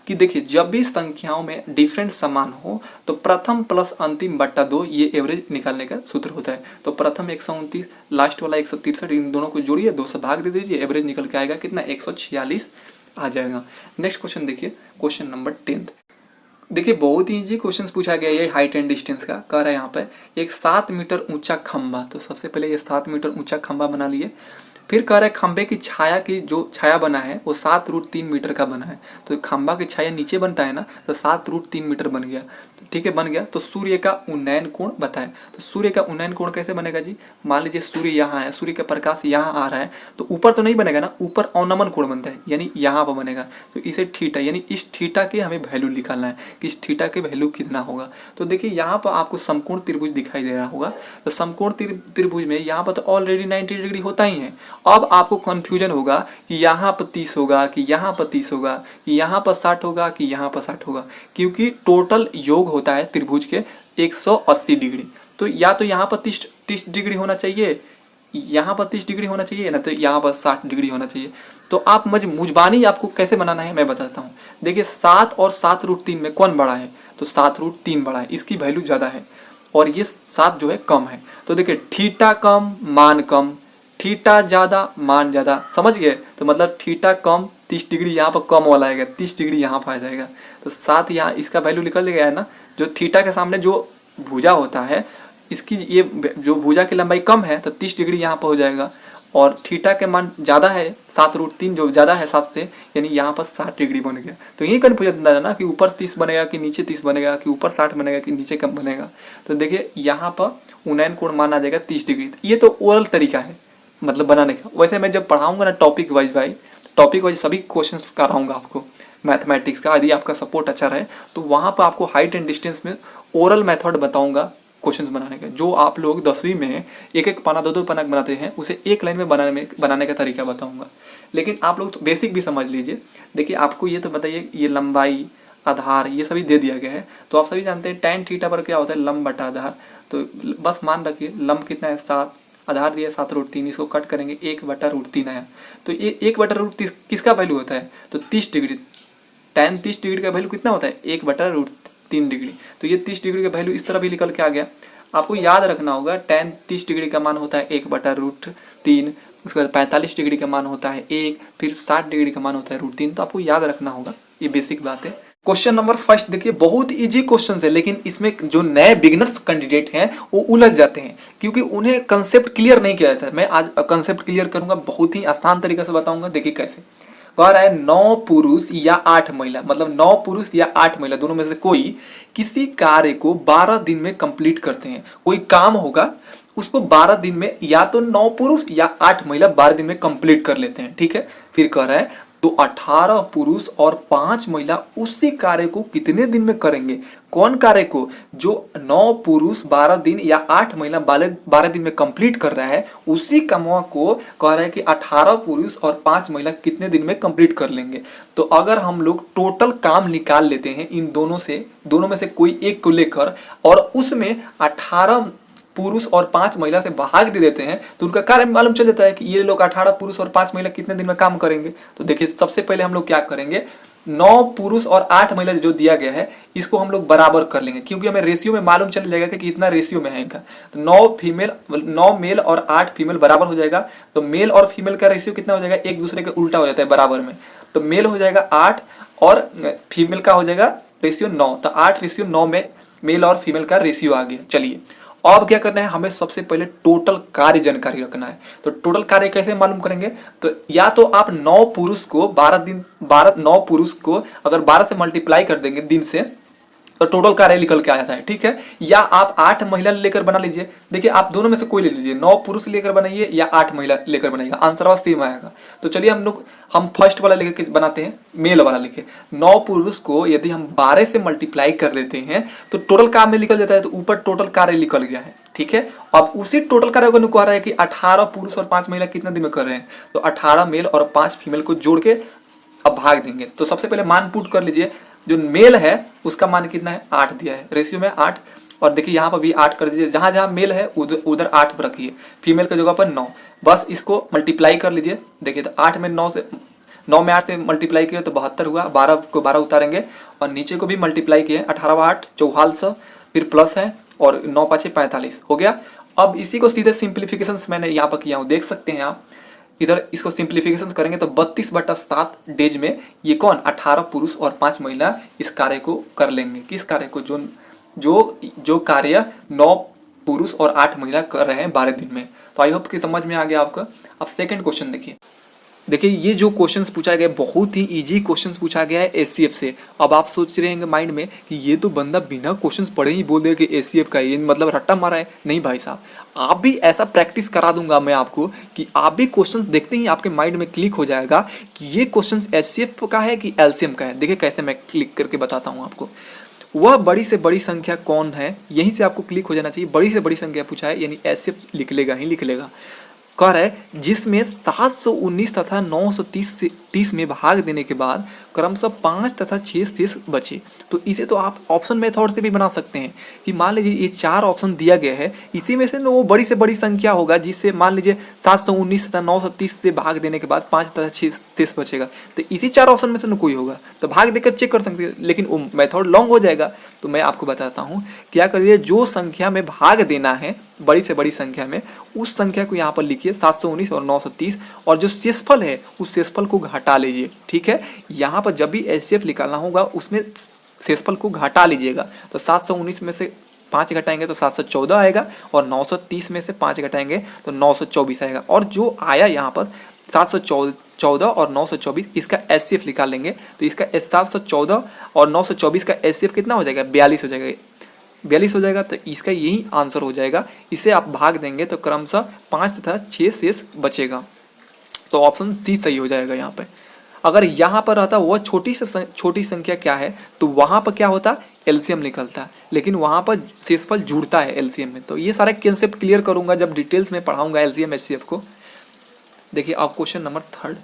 कि देखिए जब भी संख्याओं में डिफरेंस समान हो तो प्रथम प्लस अंतिम बट्टा 2, ये एवरेज निकालने का सूत्र होता है। तो प्रथम 129, लास्ट वाला 163, इन दोनों को जोड़िए, 2 से भाग दे दीजिए, एवरेज निकल के आएगा कितना, 146 आ जाएगा। नेक्स्ट क्वेश्चन देखिए, क्वेश्चन नंबर 10। देखिए बहुत ही इजी क्वेश्चन पूछा गया है हाइट एंड डिस्टेंस का। कह रहा है यहाँ पे एक 7 मीटर ऊंचा खंबा, तो सबसे पहले ये 7 मीटर ऊंचा खंबा बना लिए। फिर कह रहा है खंबे की छाया की जो छाया बना है वो 7√3 मीटर का बना है। तो खंबा की छाया नीचे बनता है ना, तो 7√3 मीटर बन गया। तो ठीक है, बन गया। तो सूर्य का उन्नयन कोण बताएं। तो सूर्य का उन्नयन कोण कैसे बनेगा जी, मान लीजिए सूर्य यहाँ है, सूर्य का प्रकाश यहाँ आ रहा है, तो ऊपर तो नहीं बनेगा ना, ऊपर अवनमन कोण बनता है, यानी यहाँ पर बनेगा। तो इसे थीटा, यानी इस थीटा के हमें वैल्यू निकालना है कि इस थीटा के वैल्यू कितना होगा। तो देखिए यहाँ पर आपको समकोण त्रिभुज दिखाई दे रहा होगा। तो समकोण त्रिभुज में यहाँ पर तो ऑलरेडी 90 डिग्री होता ही है। अब आपको कंफ्यूजन होगा कि यहाँ पर 30 होगा कि यहाँ पर 30 होगा कि यहाँ पर 60 होगा कि यहाँ पर 60 होगा, क्योंकि टोटल योग होता है त्रिभुज के 180 डिग्री। तो या तो यहाँ पर 30 डिग्री होना चाहिए, यहाँ पर 30 डिग्री होना चाहिए ना, तो यहाँ पर 60 डिग्री होना चाहिए। तो आप मुजबानी आपको कैसे बनाना है मैं बताता हूँ। देखिए 7 और 7√3 में कौन बड़ा है, तो 7√3 बड़ा है, इसकी वैल्यू ज़्यादा है और ये 7 जो है कम है। तो देखिए थीटा कम मान कम, थीटा ज़्यादा मान ज़्यादा, समझ गए। तो मतलब थीटा कम 30 डिग्री यहाँ पर कम वाला आएगा, 30 डिग्री यहाँ पर आ जाएगा। तो 7 यहाँ इसका वैल्यू निकल गया है ना। जो थीटा के सामने जो भुजा होता है, इसकी ये जो भुजा की लंबाई कम है तो 30 डिग्री यहाँ पर हो जाएगा, और थीटा के मान ज़्यादा है 7√3 जो ज़्यादा है 7 से, यानी यहाँ पर 60 डिग्री बन गया। तो यही कन्फ्यूजन था ना कि ऊपर 30 बनेगा कि नीचे 30 बनेगा, कि ऊपर 60 बनेगा कि नीचे कम बनेगा। तो देखिए यहाँ पर उन्नयन कोण मान आ जाएगा 30 डिग्री। ये तो ओरल तरीका है मतलब बनाने का। वैसे मैं जब पढ़ाऊंगा ना टॉपिक वाइज भाई, टॉपिक वाइज सभी क्वेश्चन कराऊंगा आपको मैथमेटिक्स का, यदि आपका सपोर्ट अच्छा रहे तो वहाँ पर आपको हाइट एंड डिस्टेंस में ओरल मेथड बताऊंगा क्वेश्चंस बनाने का। जो आप लोग 10वीं में एक एक पन्ना 2-2 पन्ना बनाते हैं, उसे एक लाइन में बनाने का तरीका बताऊंगा। लेकिन आप लोग तो बेसिक भी समझ लीजिए। देखिए आपको ये तो बताइए, ये लंबाई, आधार, ये सभी दे दिया गया है। तो आप सभी जानते हैं tan थीटा पर क्या होता है, लंब बटा आधार। तो बस मान रखिए लंब कितना है 7, आधार दिया 7√3, इसको कट करेंगे 1/√3 आया। तो ये 1/√3 किसका वैल्यू होता है, तो 30 डिग्री। tan 30 डिग्री का वैल्यू कितना होता है, 1/√3 डिग्री। तो ये 30 डिग्री का वैल्यू इस तरह भी निकल के आ गया। आपको याद रखना होगा tan 30 डिग्री का मान होता है 1/√3, उसके बाद 45 डिग्री का मान होता है 1, फिर 60 डिग्री का मान होता है √3। तो आपको याद रखना होगा, ये बेसिक बात है। क्वेश्चन नंबर फर्स्ट देखिए, बहुत इजी क्वेश्चन है, लेकिन इसमें जो नए बिगिनर्स कैंडिडेट हैं वो उलझ जाते हैं क्योंकि उन्हें कंसेप्ट क्लियर नहीं किया जाता है। मैं आज कंसेप्ट क्लियर करूंगा, बहुत ही आसान तरीके से बताऊंगा। देखिए कैसे कह रहा है, 9 पुरुष या 8 महिला, मतलब 9 पुरुष या 8 महिला दोनों में से कोई किसी कार्य को 12 दिन में कंप्लीट करते हैं। कोई काम होगा उसको 12 दिन में, या तो 9 पुरुष या 8 महिला 12 दिन में कंप्लीट कर लेते हैं, ठीक है। फिर कह रहा है तो 18 पुरुष और 5 महिला उसी कार्य को कितने दिन में करेंगे। कौन कार्य को, जो 9 पुरुष 12 दिन या 8 महिला 12 दिन में कंप्लीट कर रहा है, उसी कामों को कह रहा है कि 18 पुरुष और 5 महिला कितने दिन में कंप्लीट कर लेंगे। तो अगर हम लोग टोटल काम निकाल लेते हैं इन दोनों में से कोई एक को लेकर, और उसमें 18 पुरुष और 5 महिला से भाग दे देते हैं, तो उनका कार्य मालूम चल जाता है कि ये लोग 18 पुरुष और 5 महिला कितने दिन में काम करेंगे। तो देखिए सबसे पहले हम लोग क्या करेंगे, 9 पुरुष और 8 महिला जो दिया गया है इसको हम लोग बराबर कर लेंगे, क्योंकि हमें रेशियो में मालूम चल जाएगा कि कितना रेशियो में है इनका। तो 9 मेल और 8 फीमेल बराबर हो जाएगा। तो मेल और फीमेल का रेशियो कितना हो जाएगा, एक दूसरे के उल्टा हो जाता है बराबर में। तो मेल हो जाएगा 8 और फीमेल का हो जाएगा रेशियो 9। तो 8:9 में मेल और फीमेल का रेशियो आ गया। चलिए अब क्या करना है, हमें सबसे पहले टोटल कार्य जानकारी रखना है। तो टोटल कार्य कैसे मालूम करेंगे, तो या तो आप 9 पुरुष को 9 पुरुष को अगर 12 से मल्टीप्लाई कर देंगे दिन से, तो टोटल कार्य निकल के आ जाता है, ठीक है। या आप 8 महिला लेकर बना लीजिए। देखिए आप दोनों में से कोई ले लीजिए, 9 पुरुष लेकर बनाइए या 8 महिला लेकर बनाइएगा, आंसर सेम आएगा। तो चलिए हम फर्स्ट वाला लेकर बनाते हैं, मेल वाला लेके। 9 पुरुष को यदि हम 12 से मल्टीप्लाई कर देते हैं तो टोटल कार्य में निकल जाता है। तो ऊपर टोटल कार्य निकल गया है, ठीक है। अब उसी टोटल कार्य को कह रहा है कि 18 पुरुष और 5 महिला कितने दिन में कर रहे हैं। तो 18 मेल और 5 फीमेल को जोड़ के अब भाग देंगे। तो सबसे पहले मान पुट कर लीजिए। जो मेल है उसका मान कितना है, 8 दिया है, रेशियो में 8। और देखिए यहाँ पर भी 8 कर दीजिए, जहां जहां मेल है उधर 8 पर रखिए, फीमेल की जगह पर 9। बस इसको मल्टीप्लाई कर लीजिए। देखिए तो 8 में 9 में 8 से मल्टीप्लाई किया तो 72 हुआ। 12 को 12 उतारेंगे और नीचे को भी मल्टीप्लाई किए, 18 8 4400, फिर प्लस है और 9 5 45 हो गया। अब इसी को सीधे सिंप्लीफिकेशन मैंने यहाँ पर किया हूँ, देख सकते हैं आप। इधर इसको सिंप्लीफिकेशन करेंगे तो 32/7 डेज में ये कौन, 18 पुरुष और 5 महिला इस कार्य को कर लेंगे। किस कार्य को, जो कार्य 9 पुरुष और 8 महिला कर रहे हैं 12 दिन में। तो आई होप कि समझ में आ गया आपका। अब सेकंड क्वेश्चन देखिए ये जो क्वेश्चंस पूछा गया बहुत ही इजी क्वेश्चंस पूछा गया है एचसीएफ से। अब आप सोच रहे हैं माइंड में कि ये तो बंदा बिना क्वेश्चंस पढ़े ही बोल देगा कि एचसीएफ का, ये मतलब रट्टा मारा है। नहीं भाई साहब, आप भी ऐसा प्रैक्टिस करा दूंगा मैं आपको कि आप भी क्वेश्चंस देखते ही आपके माइंड में क्लिक हो जाएगा कि ये क्वेश्चंस एचसीएफ का है कि एलसीएम का है। देखिए कैसे मैं क्लिक करके बताता हूँ आपको। वह बड़ी से बड़ी संख्या कौन है, यहीं से आपको क्लिक हो जाना चाहिए। बड़ी से बड़ी संख्या पूछा है यानी एचसीएफ लिख लेगा ही लिख लेगा। कह रहा है जिसमें 719 तथा 930 में भाग देने के बाद क्रमशः 5 तथा 6 शेष बचे। तो इसे तो आप ऑप्शन मेथड से भी बना सकते हैं कि मान लीजिए ये 4 ऑप्शन दिया गया है, इसी में से वो बड़ी से बड़ी संख्या होगा जिससे मान लीजिए 719 तथा 930 से भाग देने के बाद 5 तथा 6 शेष बचेगा। तो इसी 4 ऑप्शन में से कोई होगा, तो भाग देकर चेक कर सकते हैं, लेकिन वो मेथड लॉन्ग हो जाएगा। तो मैं आपको बताता हूँ क्या करिए, जो संख्या में भाग देना है बड़ी से बड़ी संख्या में, उस संख्या को यहाँ पर लिखिए 719 और 930, और जो शेषफल है उस शेषफल को घटा लीजिए। ठीक है, यहाँ पर जब भी एचसीएफ निकालना होगा उसमें शेषफल को घटा लीजिएगा। तो 719 में से 5 घटाएंगे तो 714 आएगा, और 930 में से 5 घटाएंगे तो 924 आएगा। और जो आया यहाँ पर 714 और 924, इसका एचसीएफ निकाल लेंगे तो इसका 714 और 924 का एचसीएफ कितना हो जाएगा, 42 हो जाएगा। 42 हो जाएगा तो इसका यही आंसर हो जाएगा। इसे आप भाग देंगे तो क्रमशः 5 तथा 6 शेष बचेगा। तो ऑप्शन सी सही हो जाएगा यहाँ पे। अगर यहाँ पर रहता वह छोटी संख्या क्या है, तो वहाँ पर क्या होता, एलसीएम निकलता है, लेकिन वहाँ पर शेषफल जुड़ता है एलसीएम में। तो ये सारे कंसेप्ट क्लियर करूंगा जब डिटेल्स में पढ़ाऊंगा एलसीएम एचसीएफ को। देखिए अब क्वेश्चन नंबर 3।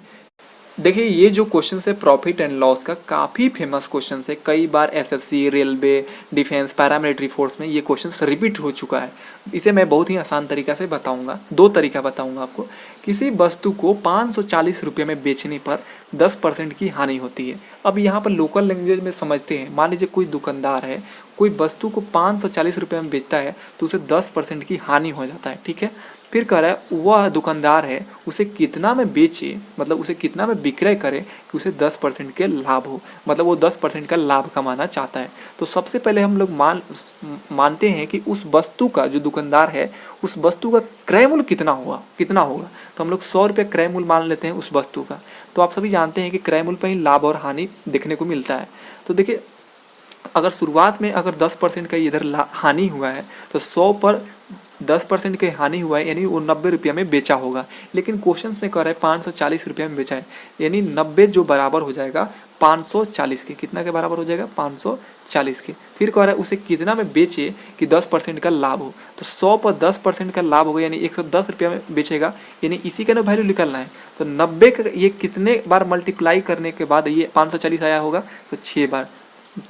देखिए ये जो क्वेश्चन है प्रॉफिट एंड लॉस का, काफ़ी फेमस क्वेश्चन है। कई बार SSC, railway, defence, paramilitary force में ये क्वेश्चन रिपीट हो चुका है। इसे मैं बहुत ही आसान तरीका से बताऊंगा, 2 तरीका बताऊंगा आपको। किसी वस्तु को 540 रुपये में बेचने पर 10% की हानि होती है। अब यहाँ पर लोकल लैंग्वेज में समझते हैं। मान लीजिए कोई दुकानदार है, कोई वस्तु को 540 रुपये में बेचता है तो उसे 10% की हानि हो जाता है। ठीक है, फिर कह रहा है वह दुकानदार है उसे कितना में बेचे, मतलब उसे कितना में विक्रय करे कि उसे 10% के लाभ हो, मतलब वो 10% का लाभ कमाना चाहता है। तो सबसे पहले हम लोग मानते हैं कि उस वस्तु का, जो दुकानदार है उस वस्तु का क्रय मूल्य कितना होगा। तो हम लोग 100 रुपये क्रय मूल्य मान लेते हैं उस वस्तु का। तो आप सभी जानते हैं कि क्रय मूल्य पर ही लाभ और हानि देखने को मिलता है। तो देखिए अगर शुरुआत में अगर 10% का इधर हानि हुआ है तो 100 पर 10% की हानि हुआ है, यानी वो 90 रुपये में बेचा होगा। लेकिन क्वेश्चन में कह रहा है 540 रुपये में बेचा है, यानी 90 जो बराबर हो जाएगा 540 के, कितना के बराबर हो जाएगा, 540 के। फिर कह रहा है उसे कितना में बेचे कि 10% का लाभ हो। तो 100 पर 10% का लाभ होगा, यानी 110 रुपये में बेचेगा, यानी इसी का ना वैल्यू निकलना है। तो 90 का ये कितने बार मल्टीप्लाई करने के बाद ये 540 आया होगा, तो 6 बार,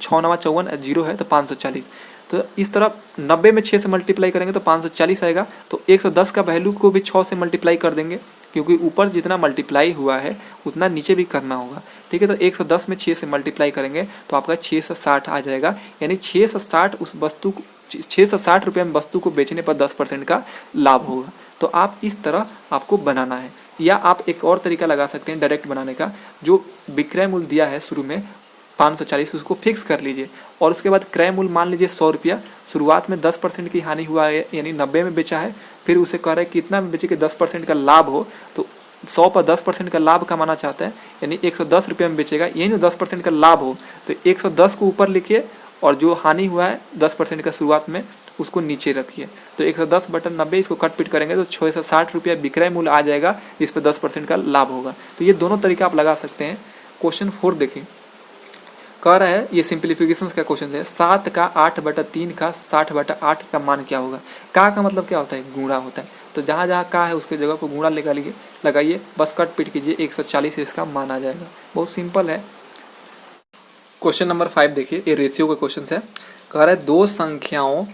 6 9 54 जीरो है तो 540। तो इस तरह 90 में 6 से मल्टीप्लाई करेंगे तो 540 आएगा। तो 110 का वैल्यू को भी 6 से मल्टीप्लाई कर देंगे, क्योंकि ऊपर जितना मल्टीप्लाई हुआ है उतना नीचे भी करना होगा। ठीक है, तो 110 में 6 से मल्टीप्लाई करेंगे तो आपका 6 से 60 आ जाएगा, यानी 6 से 60 उस वस्तु को 6 से 60 रुपये में वस्तु को बेचने पर 10% का लाभ होगा। तो आप इस तरह आपको बनाना है, या आप एक और तरीका लगा सकते हैं डायरेक्ट बनाने का। जो विक्रय मूल्य दिया है शुरू में 540, उसको फिक्स कर लीजिए, और उसके बाद क्रय मूल्य मान लीजिए 100 रुपया। शुरुआत में 10% की हानि हुआ है, यानी 90 में बेचा है। फिर उसे कह रहा है कितना में बेचे कि 10% का लाभ हो, तो 100 पर 10% का लाभ कमाना चाहता है, यानी 110 रुपये में बेचेगा, यही ना 10% का लाभ हो। तो 110 को ऊपर लिखिए, और जो हानि हुआ है 10% का शुरुआत में उसको नीचे रखिए। तो 110 बटन 90, इसको कट पिट करेंगे तो 6 से 60 रुपया विक्रय मूल्य आ जाएगा, जिस पर 10% का लाभ होगा। तो ये दोनों तरीका आप लगा सकते हैं। क्वेश्चन 4 देखिए, कह रहा है, ये सिंप्लीफिकेशन का क्वेश्चन है। 7 का 8/3 का 60/8 का मान क्या होगा। का मतलब क्या होता है, गुणा होता है। तो जहाँ जहाँ का है उसके जगह पर गुणा लगाइए, बस कट पिट कीजिए, 140 इसका मान आ जाएगा। बहुत सिंपल है। क्वेश्चन नंबर 5 देखिए, ये रेशियो का क्वेश्चन है। कह रहा है 2 संख्याओं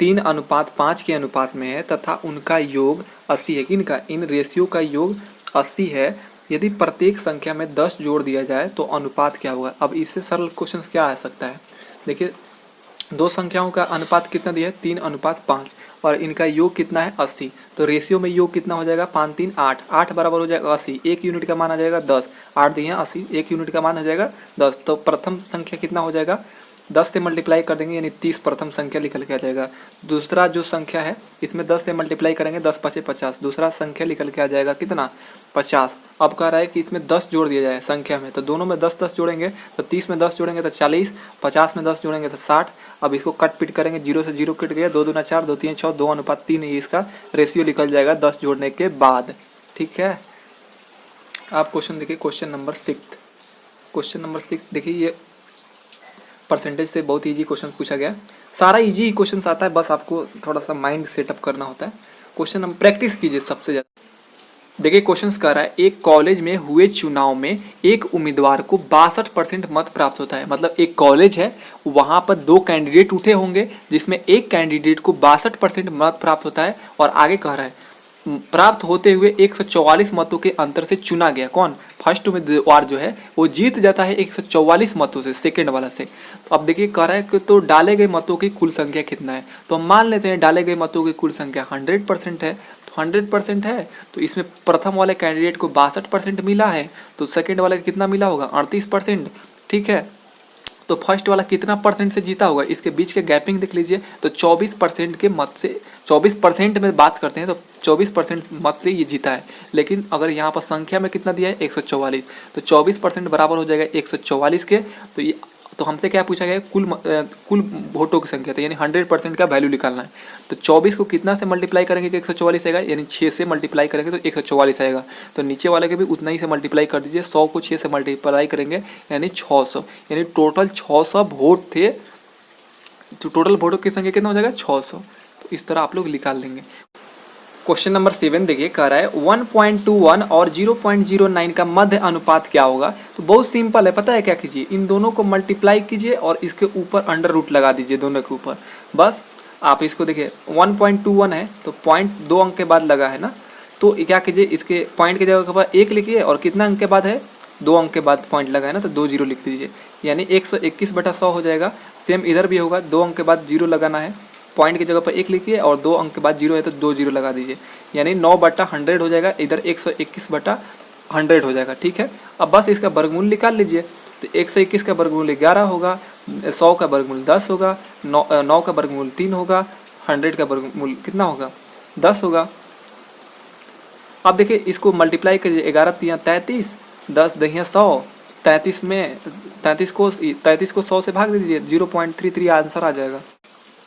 3:5 के अनुपात में है तथा उनका योग 80 है। इनका इन रेशियो का योग 80 है। यदि प्रत्येक संख्या में 10 जोड़ दिया जाए तो अनुपात क्या होगा। अब इससे सरल क्वेश्चन क्या आ सकता है। देखिए 2 संख्याओं का अनुपात कितना दिया है, 3:5, और इनका योग कितना है, 80। तो रेशियो में योग कितना हो जाएगा, 5 3 8, 8 बराबर हो जाएगा 80। 1 यूनिट का मान आ जाएगा 10, 8 दिए 80, 1 यूनिट का मान हो जाएगा 10। तो प्रथम संख्या कितना हो जाएगा, 10 से मल्टीप्लाई कर देंगे, यानी 30 प्रथम संख्या निकल के आ जाएगा। दूसरा जो संख्या है इसमें 10 से मल्टीप्लाई करेंगे, 10 5 50, दूसरा संख्या निकल के आ जाएगा कितना, 50। अब कह रहा है कि इसमें 10 जोड़ दिया जाए संख्या में, तो दोनों में 10 10 जोड़ेंगे तो 30 में 10 जोड़ेंगे तो 40, 50 में 10 जोड़ेंगे तो 60। अब इसको कट पिट करेंगे, 0 से 0 कट गया, 2 दूना 4, 2 3 6, 2:3 इसका रेशियो निकल जाएगा 10 जोड़ने के बाद। ठीक है, आप क्वेश्चन देखिए, क्वेश्चन नंबर 6। क्वेश्चन नंबर 6 देखिए, ये परसेंटेज से बहुत इजी क्वेश्चन पूछा गया। सारा इजी क्वेश्चन आता है, बस आपको थोड़ा सा माइंड सेटअप करना होता है। क्वेश्चन हम प्रैक्टिस कीजिए सबसे ज़्यादा। देखिए क्वेश्चन कह रहा है, एक कॉलेज में हुए चुनाव में एक उम्मीदवार को 62% मत प्राप्त होता है। मतलब एक कॉलेज है, वहाँ पर 2 कैंडिडेट उठे होंगे, जिसमें एक कैंडिडेट को 62% मत प्राप्त होता है। और आगे कह रहा है प्राप्त होते हुए 144 मतों के अंतर से चुना गया। कौन? फर्स्ट उम्मीदवार जो है वो जीत जाता है 144 मतों से, सेकंड वाला से। तो अब देखिए कह रहा है कि तो डाले गए मतों की कुल संख्या कितना है, तो हम मान लेते हैं डाले गए मतों की कुल संख्या 100% है। तो 100% है तो इसमें प्रथम वाले कैंडिडेट को 62% मिला है, तो सेकेंड वाले को कितना मिला होगा? 38%। ठीक है, तो फर्स्ट वाला कितना परसेंट से जीता होगा, इसके बीच के गैपिंग देख लीजिए। तो 24% के मत से, 24% में बात करते हैं तो 24% मत से ये जीता है। लेकिन अगर यहाँ पर संख्या में कितना दिया है? 144, तो 24% बराबर हो जाएगा 144 के। तो ये तो हमसे क्या पूछा गया है? कुल वोटों की संख्या, तो यानी 100% का वैल्यू निकालना है। तो 24 को कितना से मल्टीप्लाई करेंगे कि 144 आएगा, यानी 6 से मल्टीप्लाई करेंगे तो 144 आएगा। तो नीचे वाले के भी उतना ही से मल्टीप्लाई कर दीजिए, 100 को 6 से मल्टीप्लाई करेंगे यानी 600, यानी टोटल 600 वोट थे। तो टोटल वोटों की संख्या कितना हो जाएगा? 600। तो इस तरह आप लोग निकाल लेंगे। क्वेश्चन नंबर 7 देखिए, कह रहा है 1.21 और 0.09 का मध्य अनुपात क्या होगा। तो बहुत सिंपल है, पता है क्या कीजिए, इन दोनों को मल्टीप्लाई कीजिए और इसके ऊपर अंडर रूट लगा दीजिए दोनों के ऊपर। बस आप इसको देखिए 1.21 है तो पॉइंट 2 अंक के बाद लगा है ना, तो क्या कीजिए इसके पॉइंट की जगह पर 1 लिखिए और कितना अंक के बाद है? 2 अंक के बाद पॉइंट लगा है ना, तो 2 जीरो लिख दीजिए, यानी 121/100 हो जाएगा। सेम इधर भी होगा, 2 अंक के बाद जीरो लगाना है, पॉइंट की जगह पर 1 लिखिए और 2 अंक के बाद जीरो है तो 2 जीरो लगा दीजिए, यानी 9/100 हो जाएगा। इधर 121/100 हो जाएगा। ठीक है, अब बस इसका वर्गमूल निकाल लीजिए। तो 121 का वर्गमूल 11 होगा, 100 का वर्गमूल 10 होगा, 9 का वर्गमूल 3 होगा, 100 का वर्गमूल कितना होगा? 10 होगा। अब देखिए इसको मल्टीप्लाई करिए, 11 3 33, 10 दहिया 100, 33 को 100 से भाग दीजिए, 0.33 आंसर आ जाएगा।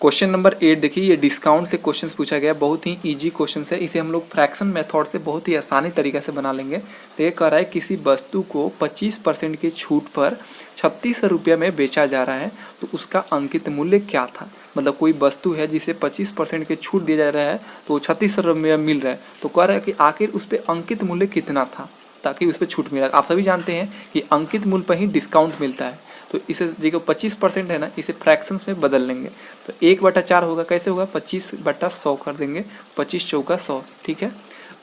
क्वेश्चन नंबर 8 देखिए, ये डिस्काउंट से क्वेश्चन पूछा गया, बहुत ही इजी क्वेश्चन है। इसे हम लोग फ्रैक्शन मेथड से बहुत ही आसानी तरीके से बना लेंगे। तो ये कह रहा है किसी वस्तु को 25% की छूट पर 3600 रुपये में बेचा जा रहा है, तो उसका अंकित मूल्य क्या था। मतलब कोई वस्तु है जिसे 25% की छूट दिया जा रहा है तो 3600 रुपये मिल रहा है, तो कह रहा है कि आखिर उस पर अंकित मूल्य कितना था ताकि उस पर छूट मिला। आप सभी जानते हैं कि अंकित मूल्य पर ही डिस्काउंट मिलता है। तो इसे जो 25% है ना, इसे फ्रैक्शंस में बदल लेंगे। तो 1/4 होगा, कैसे होगा? 25/100 कर देंगे, 25 चौका 100। ठीक है,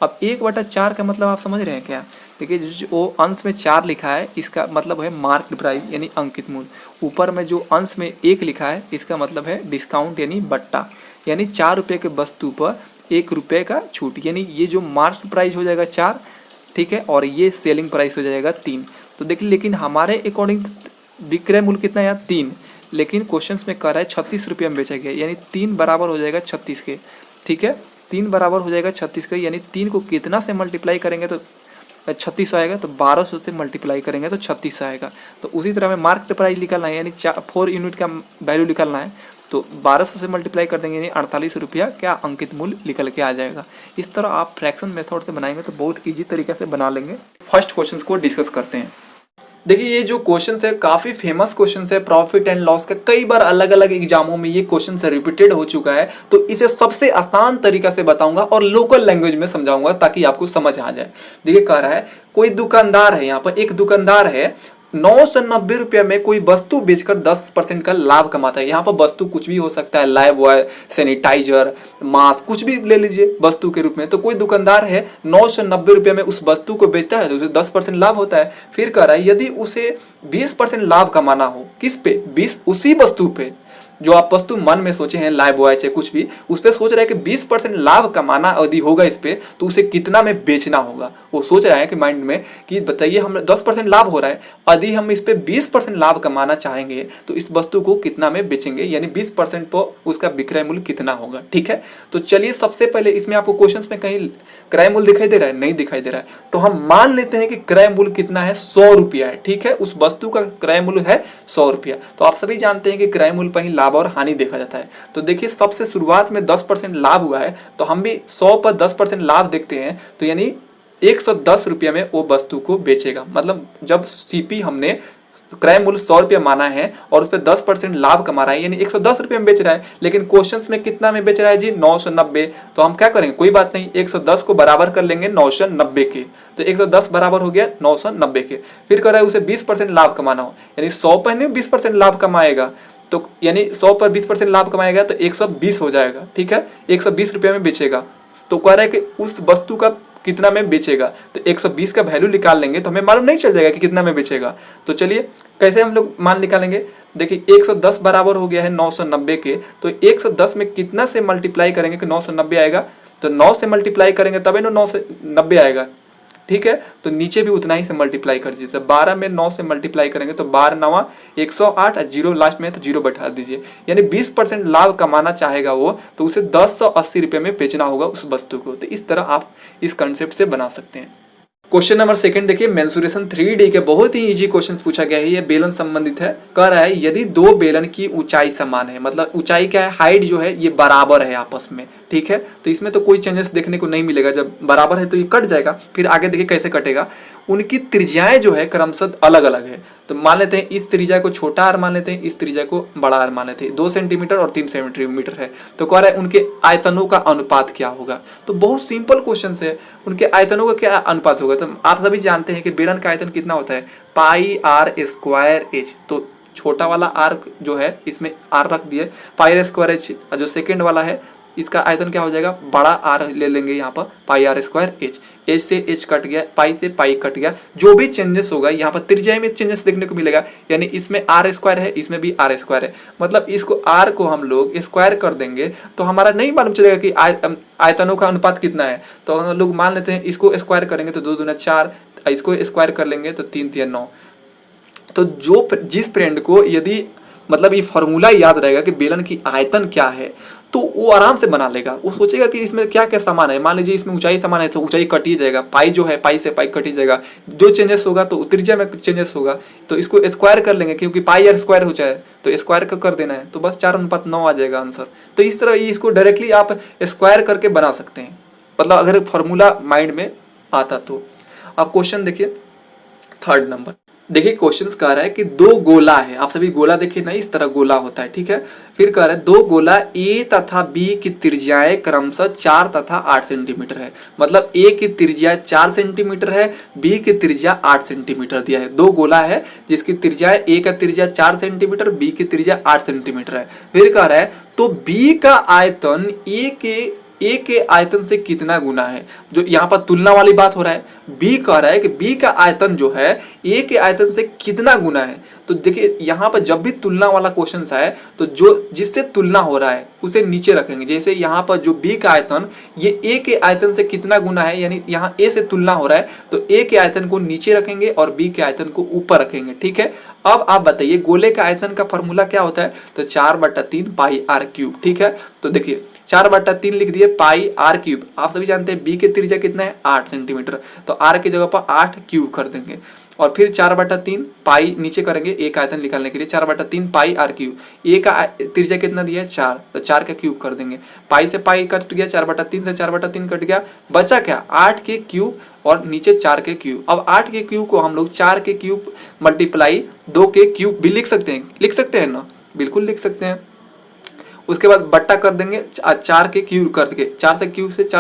अब 1/4 का मतलब आप समझ रहे हैं क्या? देखिए जो अंश में 4 लिखा है इसका मतलब है मार्केट प्राइस यानी अंकित मूल्य। ऊपर में जो अंश में 1 लिखा है इसका मतलब है डिस्काउंट यानी बट्टा, यानी 4 रुपये के वस्तु पर 1 रुपये का छूट, यानी ये जो मार्केट प्राइस हो जाएगा 4। ठीक है, और ये सेलिंग प्राइस हो जाएगा 3। तो देखिए लेकिन हमारे अकॉर्डिंग विक्रय मूल्य कितना है? 3, लेकिन क्वेश्चंस में कह रहा है 36 रुपये में बेचा गया, यानी 3 बराबर हो जाएगा 36 के। ठीक है, 3 बराबर हो जाएगा 36 के, यानी 3 को कितना से मल्टीप्लाई करेंगे तो 36 आएगा, तो 1200 से मल्टीप्लाई करेंगे तो 36 आएगा। तो उसी तरह में मार्केट प्राइस निकालना है, यानी 4 यूनिट का वैल्यू निकालना है, तो 1200 से मल्टीप्लाई कर देंगे यानी 48 रुपया क्या अंकित मूल्य निकल के आ जाएगा। इस तरह आप फ्रैक्शन मेथड से बनाएंगे तो बहुत ईजी तरीके से बना लेंगे। फर्स्ट क्वेश्चन को डिस्कस करते हैं। देखिए ये जो क्वेश्चन है काफी फेमस क्वेश्चन है, प्रॉफिट एंड लॉस का कई बार अलग अलग एग्जामों में ये क्वेश्चन रिपीटेड हो चुका है। तो इसे सबसे आसान तरीका से बताऊंगा और लोकल लैंग्वेज में समझाऊंगा ताकि आपको समझ आ जाए। देखिए कह रहा है कोई दुकानदार है, यहाँ पर एक दुकानदार है, 990 रुपये में कोई वस्तु बेचकर 10% का लाभ कमाता है। यहाँ पर वस्तु कुछ भी हो सकता है, लाइव बॉय, सैनिटाइजर, मास्क, कुछ भी ले लीजिए वस्तु के रूप में। तो कोई दुकानदार है 990 रुपये में उस वस्तु को बेचता है तो उसे 10% लाभ होता है। फिर कह रहा है यदि उसे 20% लाभ कमाना हो, किस पे? 20 उसी वस्तु पे जो आप वस्तु मन में सोचे हैं, लाइव बॉय चाहे कुछ भी, उस पर सोच रहा है कि 20% लाभ कमाना यदि होगा इस पे तो उसे कितना में बेचना होगा। वो सोच रहा है कि माइंड में कि बताइए हम 10% लाभ हो रहा है, यदि हम इस पे 20% लाभ कमाना चाहेंगे तो इस वस्तु को कितना में बेचेंगे, यानी 20% पर उसका विक्रय मूल्य कितना होगा। ठीक है, तो चलिए सबसे पहले इसमें आपको क्वेश्चन में कहीं क्रय मूल्य दिखाई दे रहा है? नहीं दिखाई दे रहा है। तो हम मान लेते हैं कि क्रय मूल्य कितना है? 100 रुपया है। ठीक है, उस वस्तु का क्रय मूल्य है 100 रुपया। तो आप सभी जानते हैं कि क्रय मूल्य पर ही लाभ और हानि देखा जाता है। तो देखिए सबसे शुरुआत में 10% लाभ हुआ है, तो हम भी 100 पर 10% लाभ देखते हैं, तो यानी 110 रुपये में वो वस्तु को बेचेगा। मतलब जब सीपी हमने क्रय मूल्य 100 रुपये माना है और उस पर 10% लाभ कमा रहा है, यानी 110 रुपये में बेच रहा है। लेकिन क्वेश्चंस में कितना में बेच रहा है जी? 990। तो हम क्या करेंगे? कोई बात नहीं, 110 को बराबर कर लेंगे 990 के, तो 110 बराबर हो गया 990 के। फिर कह रहा है उसे 20% लाभ कमाना हो, यानी 100 पर नहीं 20% लाभ कमाएगा, तो यानी 100 पर 20% लाभ कमाएगा तो 120 हो जाएगा। ठीक है, 120 रुपये में बेचेगा। तो कह रहा है कि उस वस्तु का कितना में बेचेगा। तो 120 का वैल्यू निकाल लेंगे तो हमें मालूम नहीं चल जाएगा कि कितना में बेचेगा। तो चलिए कैसे हम लोग मान निकालेंगे। देखिए 110 बराबर हो गया है 990 के, तो 110 में कितना से मल्टीप्लाई करेंगे कि 990 आएगा। तो 9 से मल्टीप्लाई करेंगे तभी ना 990 आएगा। ठीक है, तो नीचे भी उतना ही से मल्टीप्लाई कर दीजिए। 12 में 9 से मल्टीप्लाई करेंगे तो 12 9 108, जीरो लास्ट में है तो जीरो बैठा दीजिए। यानी 20% लाभ कमाना चाहेगा वो, तो उसे 1080 रुपये में बेचना होगा उस वस्तु को। तो इस तरह आप इस कंसेप्ट से बना सकते हैं। क्वेश्चन नंबर सेकंड देखिए, मेंसुरेशन 3D के बहुत ही इजी क्वेश्चन पूछा गया है। ये बेलन संबंधित है। कह रहा है यदि दो बेलन की ऊंचाई समान है, मतलब ऊंचाई क्या है, हाइट जो है ये बराबर है आपस में। ठीक है, तो इसमें तो कोई चेंजेस देखने को नहीं मिलेगा। जब बराबर है तो ये कट जाएगा। फिर आगे देखिए कैसे कटेगा। उनकी त्रिज्याएं जो है क्रमशः अलग अलग है। तो मान लेते हैं इस त्रिज्या को छोटा आर मान लेते हैं, इस त्रिज्या को बड़ा आर मान लेते हैं। 2 सेंटीमीटर और 3 सेंटीमीटर है। तो कह रहा है उनके आयतनों का अनुपात क्या होगा। तो बहुत सिंपल क्वेश्चन है, उनके आयतनों का क्या अनुपात होगा। तो आप सभी जानते हैं कि बेलन का आयतन कितना होता है, पाई आर स्क्वायर एच। तो छोटा वाला आर जो है इसमें आर रख दिए, पाई आर स्क्वायर एच। जो सेकेंड वाला है इसका आयतन क्या हो जाएगा, बड़ा आर ले लेंगे यहाँ पर, पाई आर स्क्वायर एच। एच से एच कट गया, पाई से पाई कट गया। जो भी चेंजेस होगा यहाँ पर त्रिज्या में चेंजेस देखने को मिलेगा। यानी इसमें आर स्क्वायर है, इसमें भी आर स्क्वायर है। मतलब इसको आर को हम लोग स्क्वायर कर देंगे तो हमारा नहीं मालूम चलेगा कि आयतनों का अनुपात कितना है। तो हम लोग मान लेते हैं इसको स्क्वायर करेंगे तो 2 दूना 4, इसको स्क्वायर कर लेंगे तो 3 3 9। तो जो जिस फ्रेंड को यदि मतलब ये फॉर्मूला याद रहेगा कि बेलन की आयतन क्या है, तो वो आराम से बना लेगा। वो सोचेगा कि इसमें क्या क्या सामान है। मान लीजिए इसमें ऊंचाई सामान है तो ऊंचाई कट ही जाएगा, पाई जो है पाई से पाई कट ही जाएगा। जो चेंजेस होगा तो त्रिज्या में चेंजेस होगा, तो इसको स्क्वायर कर लेंगे क्योंकि पाई आर स्क्वायर हो जाए तो स्क्वायर कर देना है। तो बस 4:9 आ जाएगा आंसर। तो इस तरह इसको डायरेक्टली आप स्क्वायर करके बना सकते हैं, मतलब अगर फॉर्मूला माइंड में आता तो। अब क्वेश्चन देखिए थर्ड नंबर। देखिए क्वेश्चन कह रहा है कि दो गोला है। आप सभी गोला देखिए ना, इस तरह गोला होता है। ठीक है, फिर कह रहा है दो गोला ए तथा बी की त्रिज्याएं क्रमशः 4 तथा 8 सेंटीमीटर है। मतलब ए की त्रिज्या 4 सेंटीमीटर है, बी की त्रिज्या 8 सेंटीमीटर दिया है। दो गोला है जिसकी त्रिज्या, ए का त्रिज्या 4 सेंटीमीटर, बी की त्रिज्या 8 सेंटीमीटर है। फिर कह रहा है तो बी का आयतन ए के आयतन से कितना गुना है। जो यहाँ पर तुलना वाली बात हो रहा है, बी कह रहा है कि बी का आयतन जो है ए के आयतन से कितना गुना है। तो देखिए यहाँ पर जब भी तुलना वाला क्वेश्चन आए तो जो जिससे तुलना हो रहा है उसे नीचे रखेंगे। जैसे यहाँ पर जो बी का आयतन ये ए के आयतन से कितना गुना है, यानी यहाँ ए से तुलना हो रहा है तो ए के आयतन को नीचे रखेंगे और बी के आयतन को ऊपर रखेंगे। ठीक है, अब आप बताइए गोले का आयतन का फॉर्मूला क्या होता है। तो 4/3 पाई आर क्यूब। ठीक है, तो देखिए 4/3 लिख दिए पाई आर क्यूब। आप सभी जानते हैं बी की त्रिज्या कितना है, 8 सेंटीमीटर। तो आर की जगह पर 8 क्यूब कर देंगे और फिर 4/3 पाई नीचे करेंगे एक आयतन निकालने के लिए। 4/3 पाई आर क्यूब। ए का त्रिज्या कितना दिया है, 4, तो 4 का क्यूब कर देंगे। पाई से पाई कट गया, 4/3 से 4/3 कट गया, बचा क्या, 8 के क्यूब और नीचे 4 के क्यूब। अब 8 के क्यूब को हम लोग 4 के क्यूब मल्टीप्लाई 2 के क्यूब भी लिख सकते हैं ना, बिल्कुल लिख सकते हैं। उसके बाद बट्टा कर देंगे 4 के क्यूब कर के, 4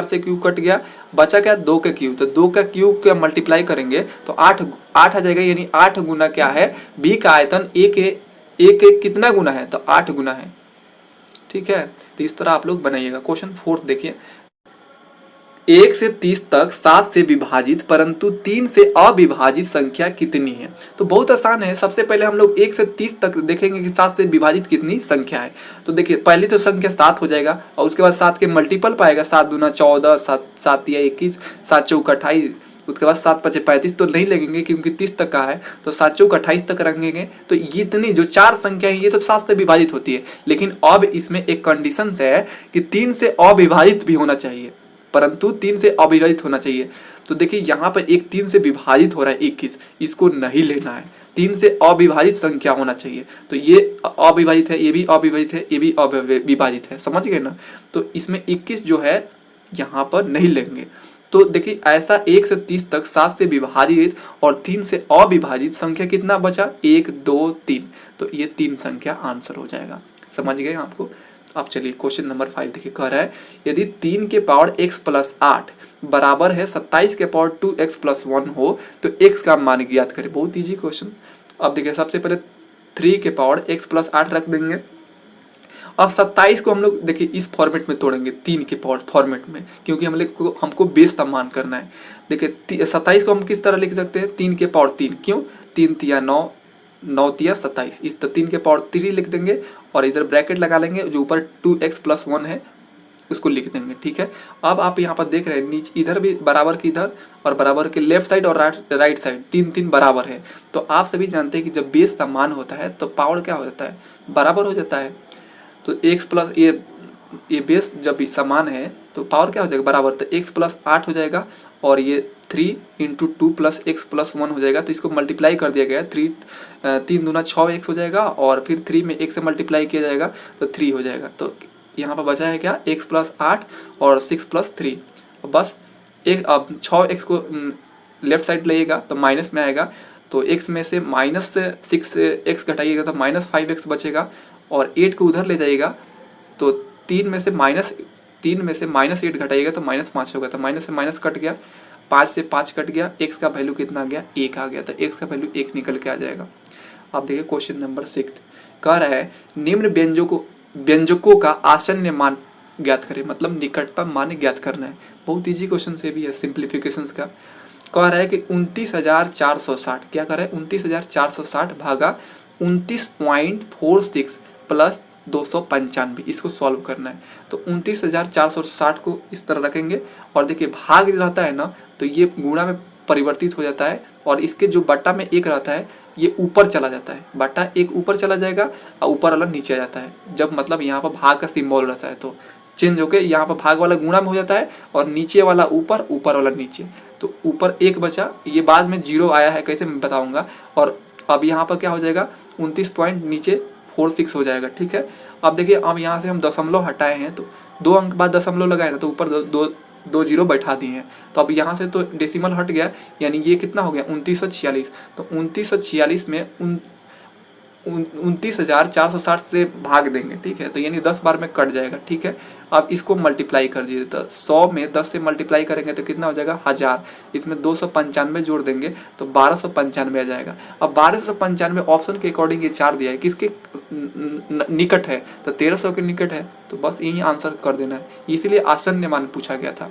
से क्यूब कट गया, बचा क्या, 2 के क्यूब। तो 2 का क्यूब का मल्टीप्लाई करेंगे तो 8 आ जाएगा। यानी 8 गुना क्या है, बी का आयतन ए के कितना गुना है, तो 8 गुना है। ठीक है, तो इस तरह आप लोग बनाइएगा। क्वेश्चन 4 देखिए, 1 से 30 तक 7 से विभाजित परंतु 3 से अविभाजित संख्या कितनी है। तो बहुत आसान है। सबसे पहले हम लोग 1 से 30 तक देखेंगे कि 7 से विभाजित कितनी संख्या है। तो देखिए पहली तो संख्या 7 हो जाएगा और उसके बाद 7 के मल्टीपल पाएगा। 7 दूना 14, 7 या 21, 7 चौक 28, उसके बाद 7 5 35 तो नहीं लगेंगे क्योंकि 30 तक का है। तो 7 चौक 28 तक रखेंगे। तो ये इतनी जो 4 संख्या है ये तो 7 से विभाजित होती है। लेकिन अब इसमें एक कंडीशन है कि 3 से अविभाजित भी होना चाहिए, परंतु 3 से अविभाजित होना चाहिए। तो देखिए यहाँ पर एक 3 से विभाजित हो रहा है 21, इसको नहीं लेना है। 3 से अविभाजित संख्या होना चाहिए। तो ये अविभाजित है, ये भी अविभाजित है, ये भी अविभाजित है, समझ गए ना। तो इसमें 21 जो है यहाँ पर नहीं लेंगे। तो देखिए ऐसा 1 से 30 तक 7 से विभाजित और 3 से अविभाजित संख्या कितना बचा, 1 2 3। तो ये 3 संख्या आंसर हो जाएगा। समझ गए आपको। अब चलिए क्वेश्चन नंबर 5 देखिए, कह रहा है यदि 3 के पावर x प्लस 8 बराबर है 27 के पावर 2x प्लस 1 हो तो x का मान ज्ञात करें। बहुत इजी क्वेश्चन। अब देखिए सबसे पहले 3 के पावर x प्लस 8 रख देंगे अब 27 को हम लोग देखिए इस फॉर्मेट में तोड़ेंगे, 3 के फॉर्मेट में, क्योंकि हमको बेस का मान करना है। देखिए 27 को हम किस तरह लिख सकते हैं, 3 के पावर 3, क्यों, 3 तिया 9, 9 तिया 27, इस 3 के पावर 3 लिख देंगे और इधर ब्रैकेट लगा लेंगे, जो ऊपर 2x+1 है उसको लिख देंगे। ठीक है, अब आप यहाँ पर देख रहे हैं नीचे इधर भी बराबर की इधर और बराबर के लेफ्ट साइड और राइट साइड 3 बराबर है। तो आप सभी जानते हैं कि जब बेस का मान होता है तो पावर क्या हो जाता है, बराबर हो जाता है। तो x प्लस ये बेस जब भी समान है तो पावर क्या हो जाएगा, बराबर, तो x+8 हो जाएगा और ये 3 × 2 + x+1 हो जाएगा। तो इसको मल्टीप्लाई कर दिया गया, 3 दूना 6x हो जाएगा और फिर 3 में 1 से मल्टीप्लाई किया जाएगा तो 3 हो जाएगा। तो यहाँ पर बचा है क्या, x+8 और 6+3। बस एक अब 6x को लेफ्ट साइड लगेगा तो माइनस में आएगा, तो x में से -6x घटाइएगा तो -5x बचेगा और 8 को उधर ले जाइएगा तो 3 में से -8 घटाइएगा तो -5 होगा, तो माइनस से माइनस कट गया, 5 से 5 कट गया, x का वैल्यू कितना आ गया, 1 आ गया, तो x का वैल्यू 1 निकल के आ जाएगा। आप देखिए क्वेश्चन नंबर 6 कह रहा है निम्न व्यंजकों का आसन्न मान ज्ञात करें, मतलब निकटतम मान ज्ञात करना है। बहुत इजी क्वेश्चन से भी है, सिंप्लीफिकेशन का। कह रहा है कि 29,460, क्या कह रहा है, 29,460 भागा 29.46 प्लस 295, इसको सॉल्व करना है। तो 29,460 को इस तरह रखेंगे और देखिए भाग जो रहता है ना तो ये गुणा में परिवर्तित हो जाता है और इसके जो बट्टा में 1 रहता है ये ऊपर चला जाता है, बट्टा 1 ऊपर चला जाएगा और ऊपर वाला नीचे आ जाता है। जब मतलब यहाँ पर भाग का सिंबल रहता है तो चेंज होके यहाँ पर भाग वाला गुणा में हो जाता है और नीचे वाला ऊपर, ऊपर वाला नीचे। तो ऊपर 1 बचा, ये बाद में 0 आया है, कैसे मैं बताऊंगा। और अब यहाँ पर क्या हो जाएगा, 29 पॉइंट नीचे 46 हो जाएगा। ठीक है, अब देखिए अब यहाँ से हम दशमलव हटाए हैं तो 2 अंक बाद दशमलव लगाए ना तो ऊपर दो जीरो बैठा दिए हैं, तो अब यहाँ से तो डेसिमल हट गया, यानी ये कितना हो गया 2946। तो 2946 में 29,460 से भाग देंगे। ठीक है, तो यानी 10 बार में कट जाएगा। ठीक है, अब इसको मल्टीप्लाई कर दीजिए, तो 100 में 10 से मल्टीप्लाई करेंगे तो कितना हो जाएगा 1000, इसमें 295 जोड़ देंगे तो 1295 आ जाएगा। अब 1295 ऑप्शन के अकॉर्डिंग ये 4 दिया है, किसके निकट है, तो 1300 के निकट है, तो बस यही आंसर कर देना है, इसीलिए आसन्न मान पूछा गया था।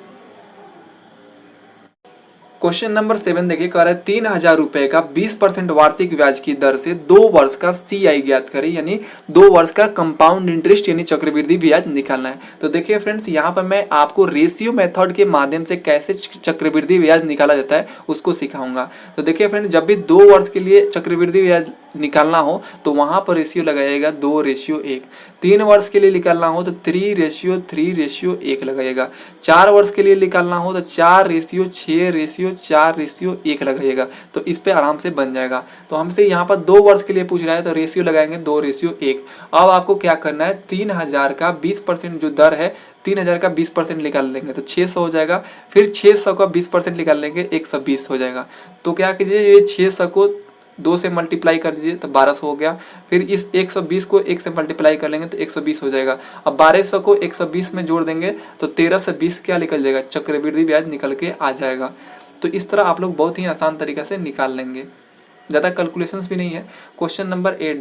क्वेश्चन नंबर 7 देखिए, कह रहा है 3,000 रुपए का 20% वार्षिक ब्याज की दर से 2 वर्ष का CI ज्ञात करें, यानी 2 वर्ष का कंपाउंड इंटरेस्ट यानी चक्रवृद्धि ब्याज निकालना है। तो देखिए फ्रेंड्स, यहाँ पर मैं आपको रेशियो मेथड के माध्यम से कैसे चक्रवृद्धि ब्याज निकाला जाता है उसको सिखाऊंगा। तो देखिए फ्रेंड्स, जब भी 2 वर्ष के लिए चक्रवृद्धि ब्याज निकालना हो तो वहां पर रेशियो लगाइएगा 2:1। 3 वर्ष के लिए निकालना हो तो 3:3:1 लगाइएगा। 4 वर्ष के लिए निकालना हो तो 4:6:4:1 लगाइएगा। तो इस पे आराम से बन जाएगा। तो हमसे यहाँ पर 2 वर्ष के लिए पूछ रहा है तो रेशियो लगाएंगे 2:1। अब आपको क्या करना है, 3,000 का 20% जो दर है, 3,000 का 20% निकाल लेंगे तो 600 हो जाएगा। फिर 600 का 20% निकाल लेंगे 120 हो जाएगा। तो क्या कीजिए, ये 600 को 2 से मल्टीप्लाई कर दीजिए तो 1200 हो गया। फिर इस 120 को 1 से मल्टीप्लाई कर लेंगे तो 120 हो जाएगा। अब 1200 को 120 में जोड़ देंगे तो 1320 क्या निकल जाएगा, चक्रवृद्धि ब्याज निकल के आ जाएगा। तो इस तरह आप लोग बहुत ही आसान तरीके से निकाल लेंगे, ज़्यादा कैलकुलेशंस भी नहीं है। क्वेश्चन नंबर 8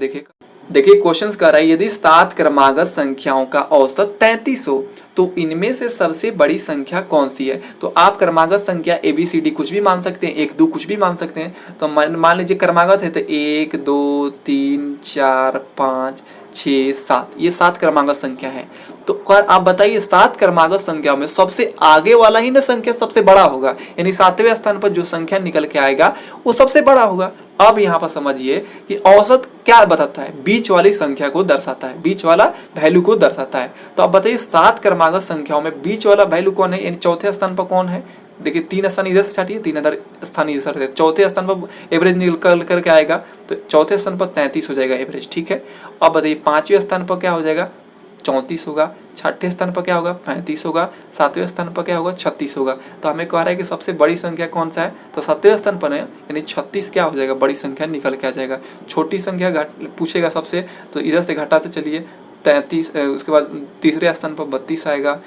देखिए क्वेश्चन कर रहा है, यदि 7 क्रमागत संख्याओं का औसत 33 हो तो इनमें से सबसे बड़ी संख्या कौन सी है। तो आप क्रमागत संख्या ABCD कुछ भी मान सकते हैं, 1 2 कुछ भी मान सकते हैं। तो मान लीजिए क्रमागत है तो 1 2 3 4 5 6 7, ये 7 क्रमागत संख्या है। तो आप बताइए 7 क्रमागत संख्या में सबसे आगे वाला ही ना संख्या सबसे बड़ा होगा, यानी 7वें स्थान पर जो संख्या निकल के आएगा वो सबसे बड़ा होगा। अब यहाँ पर समझिए कि औसत क्या बताता है, बीच वाली संख्या को दर्शाता है, बीच वाला वैल्यू को दर्शाता है। तो अब बताइए 7 क्रमागत संख्याओं में बीच वाला वैल्यू कौन है, यानी चौथे स्थान पर कौन है। देखिए 3 स्थान इधर से छाटिए, 3 स्थान इधर से, चौथे स्थान पर एवरेज निकल करके आएगा तो चौथे स्थान पर 33 हो जाएगा एवरेज। ठीक है, अब बताइए 5वें स्थान पर क्या हो जाएगा, 34 होगा। 6ठे स्थान पर क्या होगा, 35 होगा। 7वें स्थान पर क्या होगा, 36 होगा। तो हमें कह रहा है कि सबसे बड़ी संख्या कौन सा है, तो 7वें स्थान पर है, यानी 36 क्या हो जाएगा, बड़ी संख्या निकल के आ जाएगा। छोटी संख्या पूछेगा सबसे, तो इधर से घटाते चलिए 33, उसके बाद तीसरे स्थान पर 32 आएगा,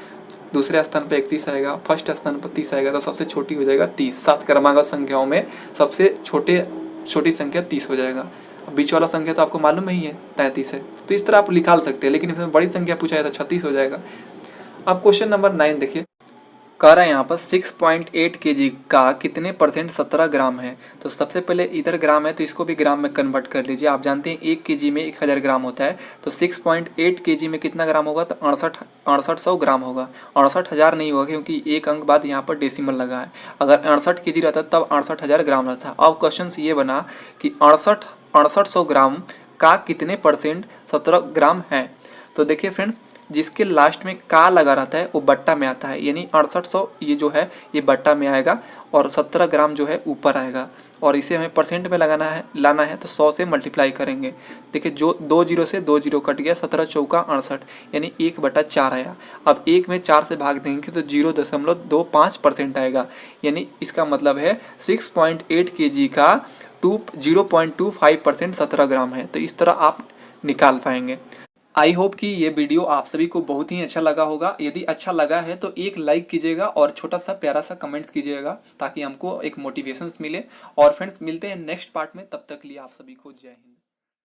दूसरे स्थान पर 31 आएगा, फर्स्ट स्थान पर 30 आएगा, तो सबसे छोटी हो जाएगा 30। 7 क्रमागत संख्याओं में सबसे छोटी संख्या 30 हो जाएगा। बीच वाला संख्या तो आपको मालूम ही है 33 है, तो इस तरह आप निकाल सकते हैं, लेकिन इसमें बड़ी संख्या पूछा है तो 36 हो जाएगा। अब क्वेश्चन नंबर 9 देखिए, कह रहा है यहाँ पर 6.8 kg का कितने परसेंट 17 ग्राम है। तो सबसे पहले इधर ग्राम है तो इसको भी ग्राम में कन्वर्ट कर लीजिए। आप जानते हैं 1 kg में 1000 ग्राम होता है, तो 6.8 kg में कितना ग्राम होगा, तो 6800 ग्राम होगा। 68,000 नहीं होगा क्योंकि एक अंक बाद यहाँ पर डेसिमल लगा है। अगर 68 kg रहता तब 68,000 ग्राम रहता। अब क्वेश्चन ये बना कि 6800 ग्राम का कितने परसेंट 17 ग्राम है। तो देखिए फ्रेंड्स, जिसके लास्ट में का लगा रहता है वो बट्टा में आता है, यानी 6800 ये जो है ये बट्टा में आएगा और 17 ग्राम जो है ऊपर आएगा, और इसे हमें परसेंट में लाना है तो 100 से मल्टीप्लाई करेंगे। देखिए जो 2 जीरो से 2 जीरो कट गया, 17 चौका 68, यानी 1/4 आया। अब 1 में 4 से भाग देंगे तो 0.25% आएगा, यानी इसका मतलब है 6.8 kg का 0.25% 17 ग्राम है। तो इस तरह आप निकाल पाएंगे। आई होप कि ये वीडियो आप सभी को बहुत ही अच्छा लगा होगा। यदि अच्छा लगा है तो एक लाइक कीजिएगा और छोटा सा प्यारा सा कमेंट्स कीजिएगा ताकि हमको एक मोटिवेशन मिले। और फ्रेंड्स मिलते हैं नेक्स्ट पार्ट में, तब तक लिए आप सभी को जय हिंद।